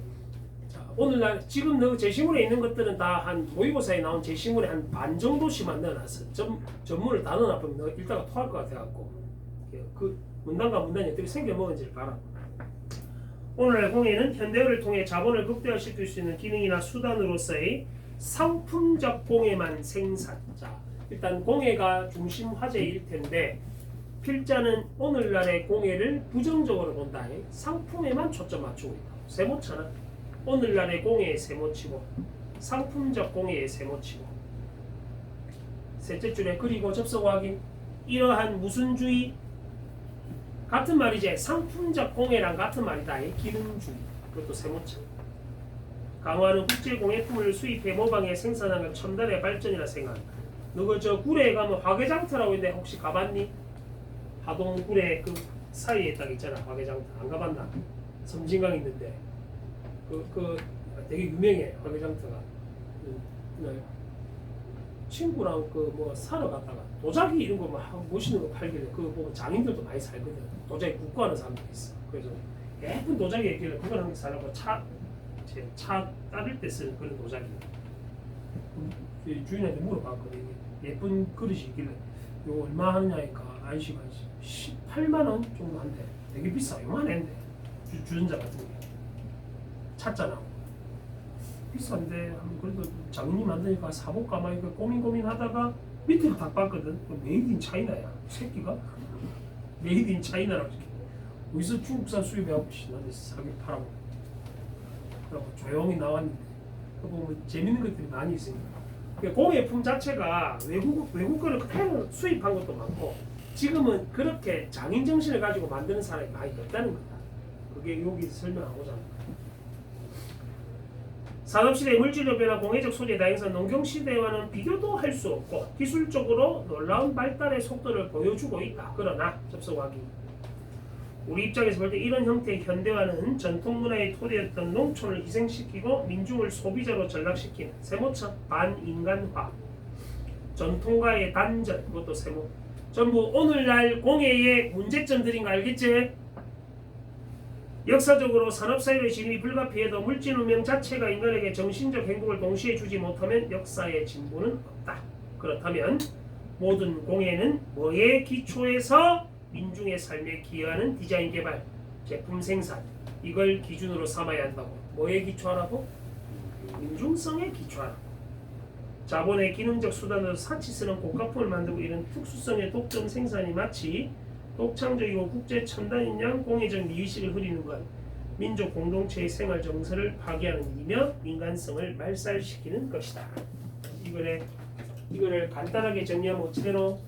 자, 오늘날 지금 너 제시문에 있는 것들은 다 한 모의고사에 나온 제시문에 한 반 정도씩만 넣어놨어. 전문을 다 넣어놨으면 너 읽다가 토할 것 같아갖고 그 문단과 문단이 어떻게 생겨먹은지를 봐라. 오늘날 공예는 현대어를 통해 자본을 극대화시킬 수 있는 기능이나 수단으로서의 상품적 공예만 생산. 자, 일단 공예가 중심 화제일 텐데 필자는 오늘날의 공예를 부정적으로 본다. 상품에만 초점 맞추고 있다. 세모잖아. 오늘날의 공예의 세모치고 상품적 공예의 세모치고 셋째 줄에 그리고 접속하기 이러한 무슨주의 같은 말이지. 상품적 공예랑 같은 말이다. 기능주의 그것도 세모차. 강화하는 국제공예품을 수입해 모방해 생산하는 첨단의 발전이라 생각한다. 너그 저 구례에 가면 화개장터라고 있는데 혹시 가봤니? 하동 구례 그 사이에 딱 있잖아. 화개장터 안 가봤나? 섬진강 있는데 그 되게 유명해. 화개장터가. 친구랑 그 뭐 사러 갔다가 도자기 이런 거 막 멋있는 거 팔길래 그거 보고 장인들도 많이 살거든. 도자기 굽고하는 사람도 있어. 그래서 예쁜 도자기 있길래 그걸 한 개 사려고 차 따를 때 쓰는 그런 도자기. 주인한테 물어봤거든. 예쁜 그릇이 있길래 이거 얼마 하느냐니까 아저씨가 18만 원 정도 한대. 되게 비싸. 요만한데 주전자 같은 게 찼잖아. 비싼데 그래도 장인이 만드니까 사볼까 막 이거 고민하다가 밑으로 딱 봤거든. 메이드 인 차이나야. 새끼가 메이드 인 차이나라고 이렇게 어디서 중국산 수입해갖고 나한테 사게 팔아고 그래갖고 조용히 나왔는데 그 보면 재밌는 것들이 많이 있으니까 그 공예품 자체가 외국 거를 그대로 수입한 것도 많고 지금은 그렇게 장인 정신을 가지고 만드는 사람이 많이 없다는 거다. 그게 여기서 설명하고자 합니다. 산업시대의 물질적 변화, 공예적 소재 다양성, 농경시대와는 비교도 할 수 없고 기술적으로 놀라운 발달의 속도를 보여주고 있다. 그러나 접속하기 우리 입장에서 볼 때 이런 형태의 현대화는 전통문화의 토대였던 농촌을 희생시키고 민중을 소비자로 전락시키는 세모처럼 반인간화, 전통과의 단절, 그것도 세모, 전부 오늘날 공예의 문제점들인 거 알겠지? 역사적으로 산업사회의 진입이 불가피해도 물질 운명 자체가 인간에게 정신적 행복을 동시에 주지 못하면 역사의 진보는 없다. 그렇다면 모든 공예는 뭐에 기초해서 민중의 삶에 기여하는 디자인 개발, 제품 생산 이걸 기준으로 삼아야 한다고. 뭐에 기초하라고? 민중성에 기초하라고. 자본의 기능적 수단으로 사치스러운 고가품을 만들고 이런 특수성의 독점 생산이 마치 독창적이고 국제 첨단인 양 공예적 미의식을 흐리는 것, 민족 공동체의 생활 정서를 파괴하는 일이며 인간성을 말살시키는 것이다. 이거를 간단하게 정리하면 어찌되노?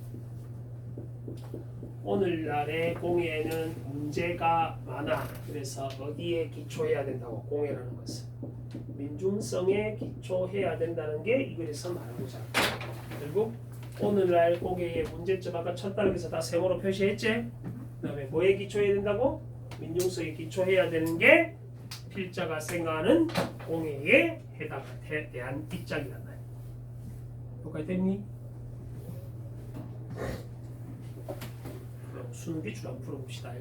오늘날의 공예는 문제가 많아. 그래서 어디에 기초해야 된다고? 공예라는 것은 민중성에 기초해야 된다는 게 이글에서 말하고자 합니다. 결국 오늘날 공예의 문제점 아까 첫 단락에서 다 세모로 표시했지? 그 다음에 뭐에 기초해야 된다고? 민중성에 기초해야 되는 게 필자가 생각하는 공예에 대한 입장이란다. 여기까지 됐니? 그럼 수능 기출 한번 풀어봅시다.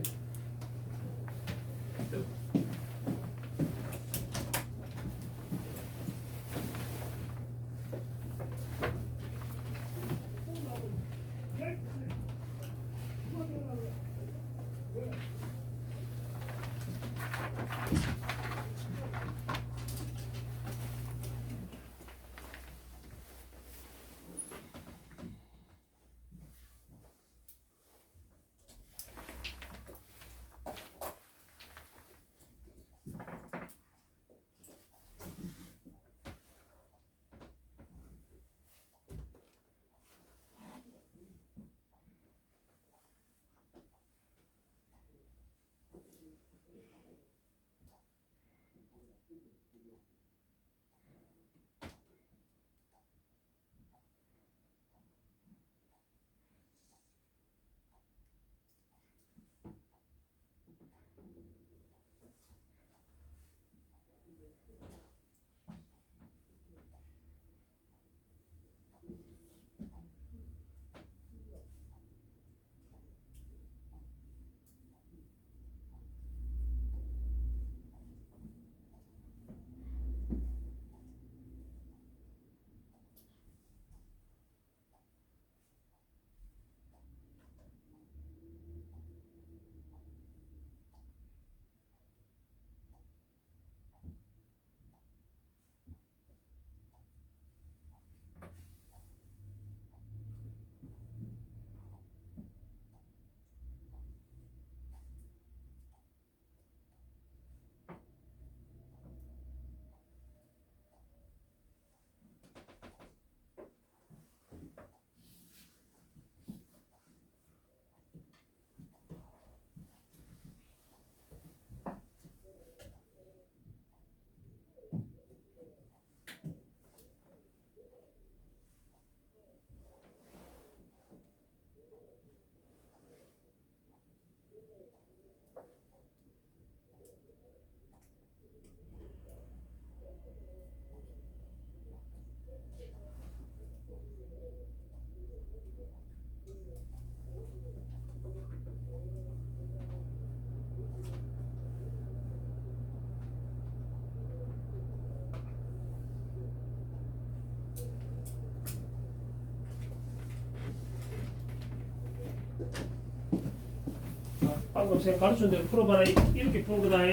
방금 제가 가르친 대로 풀어봐라. 이렇게 푸는 거다.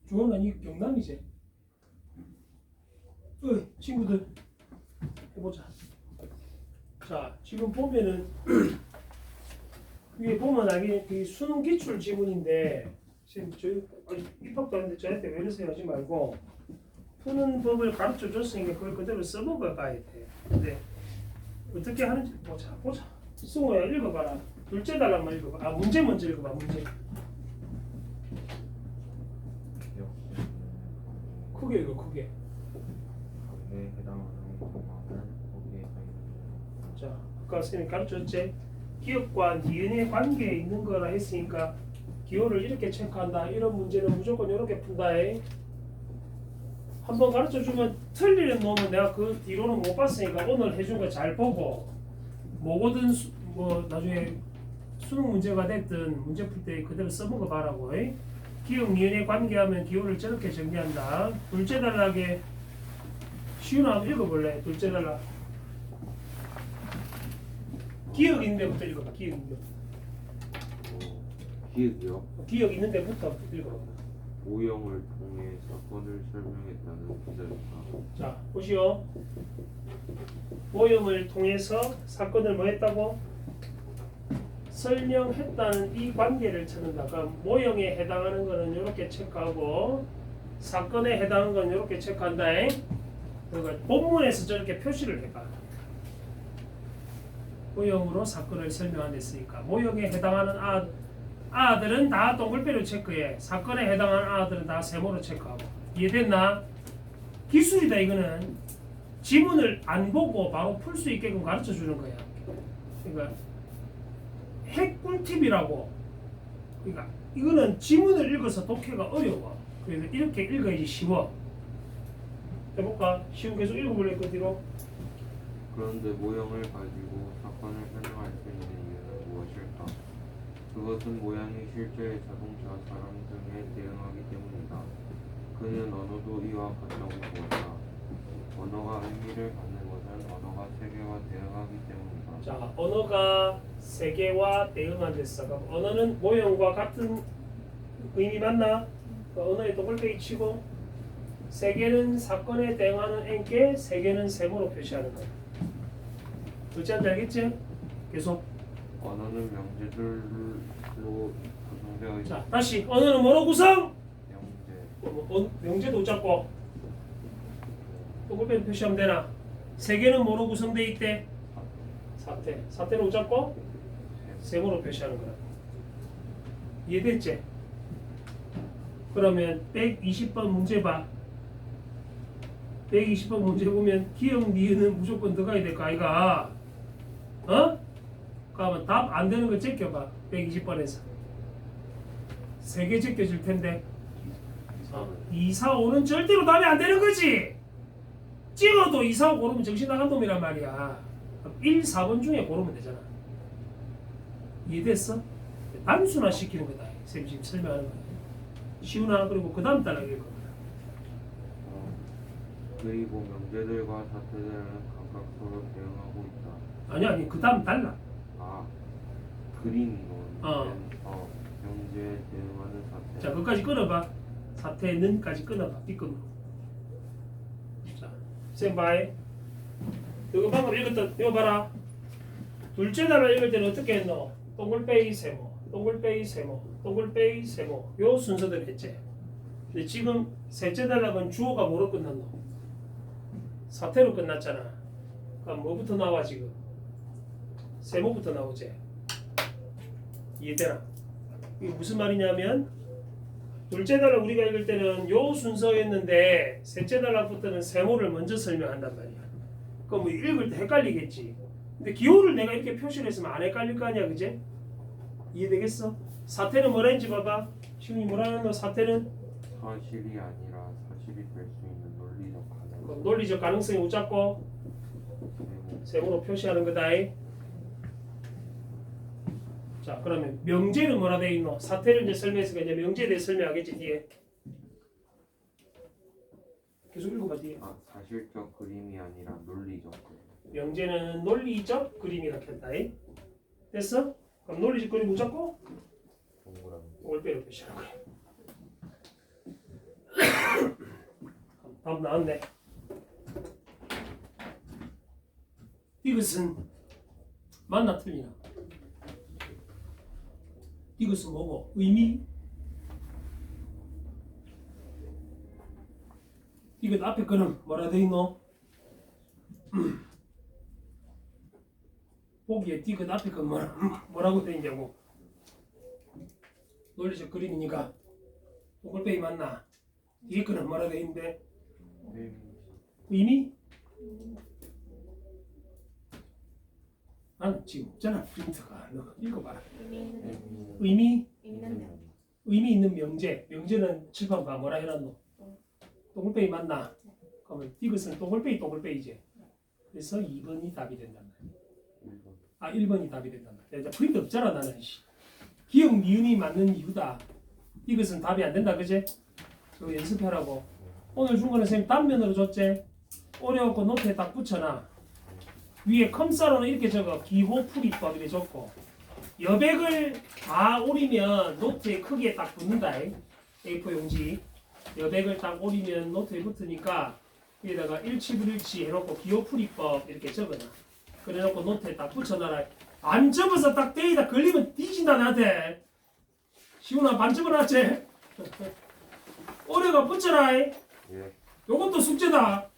주어는 이 경남이지. 친구들 해보자. 자, 지금 보면은 위에 보면 이 수능 기출 지문인데 지금 저희 입학도 하는데 저한테 왜 이러세요 하지 말고 푸는 법을 가르쳐 줬으니까 그걸 그대로 써먹어 봐야 돼. 근데 어떻게 하는지 보자. 승호야 읽어봐라. 둘째 단락만 읽어봐. 문제 먼저 읽어봐. 문제. 크게 읽어 크게. 에 해당하는 공항은 거기에 가 있는. 자, 아까 선생님이 가르쳤지? 기억과 니은의 관계에 있는 거라 했으니까 기호를 이렇게 체크한다. 이런 문제는 무조건 이렇게 푼다. 한번 가르쳐주면 틀리는 놈은 내가 그 뒤로는 못 봤으니까 오늘 해준 거 잘 보고 뭐거든 뭐 나중에 수능 문제가 됐든 문제 풀 때 그대로 써먹어 봐라고. 기억, 니은의 관계하면 기호를 저렇게 정리한다. 둘째 단락에 쉬운 한번 읽어볼래? 둘째 단락. 기억 있는 데부터 읽어봐. 기억 있는 데. 기억이요? 기억 있는 데부터 읽어봐. 오형을 통해 사건을 설명했다는 기자입니다. 자, 보시오. 모형을 통해서 사건을 뭐 했다고? 설명했다는 이 관계를 찾는다. 그러니까 모형에 해당하는 거는 이렇게 체크하고 사건에 해당하는 건 이렇게 체크한다. 그러니까 본문에서 저렇게 표시를 해봐. 모형으로 사건을 설명한댔으니까 모형에 해당하는 아들은 다 동글배로 체크해. 사건에 해당하는 아들은 다 세모로 체크하고. 이해됐나? 기술이다 이거는. 지문을 안 보고 바로 풀 수 있게끔 가르쳐 주는 거야. 그러니까 핵 꿀팁이라고. 그러니까 이거는 지문을 읽어서 독해가 어려워. 그래서 이렇게 읽어야지 쉬워. 해볼까? 쉬운 계속 읽어볼래 그 뒤로. 그런데 모형을 가지고 사건을 설명할 수 있는 이유는 무엇일까? 그것은 모양이 실제 자동차, 사람 등에 대응하기 때문이다. 그는 언어도 이와 같다고 보았다. 언어가 의미를 갖는 것은 언어가 세계와 대응하기 때문이다. 자, 언어가 세계와 대응한댔어. 그럼 언어는 모형과 같은 의미 맞나? 그 언어에 동글배기 치고 세계는 사건에 대응하는 N께 세계는 세모로 표시하는 거야. 둘째 한지 알겠지? 계속. 언어는 명제들로 구성되어 있다. 자, 다시 언어는 뭐로 구성? 명제. 명제도 잡고 동글배기 표시하면 되나? 세계는 뭐로 구성되어 있대? 사태. 사태로 잡고 세모로 표시하는 거야. 이해됐지? 그러면 120번 문제 봐. 120번 문제 보면 기억 니은은 무조건 들어가야 될 거 아이가? 그러면 답 안 되는 거 제껴봐. 120번에서 3개 제껴줄 텐데 2, 4, 5는 절대로 답이 안 되는 거지. 찍어도 2, 4, 5 고르면 정신 나간 놈이란 말이야. 1, 4번 중에 고르면 되잖아. 이해됐어? 단순화 시키는 거다. 쌤이 지금 설명하는 거야. 쉬우나? 그리고 그 다음 단락에 읽어. 그리고 명제들과 사태들은 각각 서로 대응하고 있다. 아니 그 다음 단락. 그림론. 명제에 대응하는 사태. 자, 그까지 끊어봐. 사태는까지 끊어봐. B급으로. 자, 쌤 봐해. 이거 방금 읽었던 이거 봐라. 둘째 단어 읽을 때는 어떻게 했노? 동글빼기 세모, 동글빼기 세모, 동글빼기 세모. 요 순서대로 했지. 근데 지금 셋째 단락은 주어가 뭐로 끝났노? 사태로 끝났잖아. 그럼 뭐부터 나와 지금? 세모부터 나오지. 이해되나? 이게 무슨 말이냐면 둘째 단락 우리가 읽을 때는 요 순서였는데 셋째 단락부터는 세모를 먼저 설명한단 말이야. 그럼 뭐 읽을 때 헷갈리겠지. 근데 기호를 내가 이렇게 표시를 했으면 안 헷갈릴 거 아니야, 그제? 이해되겠어? 사태는 뭐라는지 봐봐. 시훈이 뭐라는 거? 사태는 사실이 아니라 사실이 될 수 있는 논리적 가능. 논리적 가능성이 웃잡고 세모로 표시하는 거다. 자, 그러면 명제는 뭐라 돼 있노? 사태를 이제 설명했으니까 이제 명제에 대해 설명하겠지 뒤에. 계속 읽어봐 뒤에. 사실적 그림이 아니라 논리적 그림. 명제는 논리적 그림이라 했다. 됐어? 그럼 논리적 그림 웃잡고 동그라미. 올빼로 표시하는 거야. 답 나왔네. 이것은 맞나 틀리나? 이것은 뭐고? 의미? 이것 앞에 거는 뭐라 돼 있노? 보기에 이것 앞에 거 뭐라고 돼 있냐고. 논리적 그림이니까 동글뱅이 맞나? 뒤에 거는 뭐라 돼 있는데? 의미? 나는 지금 없잖아 프린트가. 너 읽어봐라. 의미? 의미 있는 명제. 명제는 칠판 봐. 뭐라 해놨노? 동글뱅이 맞나? 그러면 이것은 동글뱅이지. 그래서 2번이 답이 된단 말이야. 아 1번이 답이 된단 말이야. 프린트 없잖아 나는. 기억 미음이 맞는 이유다. 이것은 답이 안 된다 그제? 저거 연습하라고. 오늘 준 거는 선생님 단면으로 줬지? 어려웠고 노트에 딱 붙여놔. 위에 컴사로는 이렇게 적어. 기호풀이법 이렇게 적고 여백을 다 오리면 노트에 크기에 딱 붙는다. A4 용지 여백을 딱 오리면 노트에 붙으니까 여기다가 일치불일치 해놓고 기호풀이법 이렇게 적어놔. 그래놓고 노트에 딱 붙여놔라. 안 접어서 딱 데이다 걸리면 뒤진다 나한테. 시훈아 반 접어놨지? 어려가 붙여라. 예. 요것도 숙제다.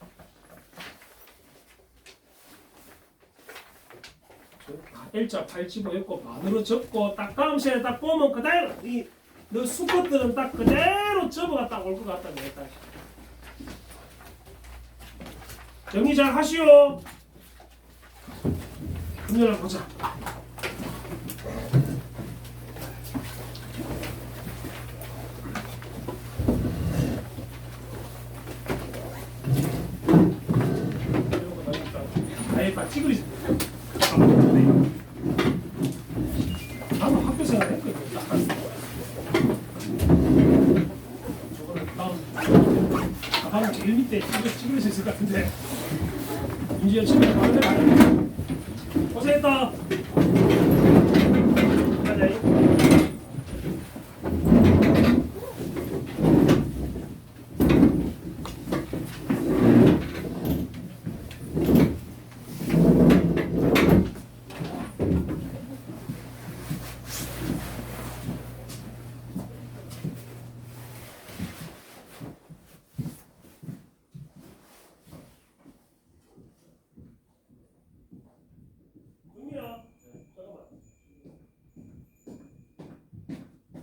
L자 8집어였고 반으로 접고 딱 다음 시간에 딱 보면 그대로 너 수컷들은 딱 그대로 접어가 딱 올 것 같다 내가. 정리 잘 하시오. 금요일 보자. 아예 다 찌그리지. 나도 학교 생활 했거든. 저거는 다음 제일 밑에 찌그러져 있을 것 같은데. 인지현 친구 바로 해. 고생했다. 가자.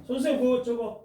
선생님 그 저거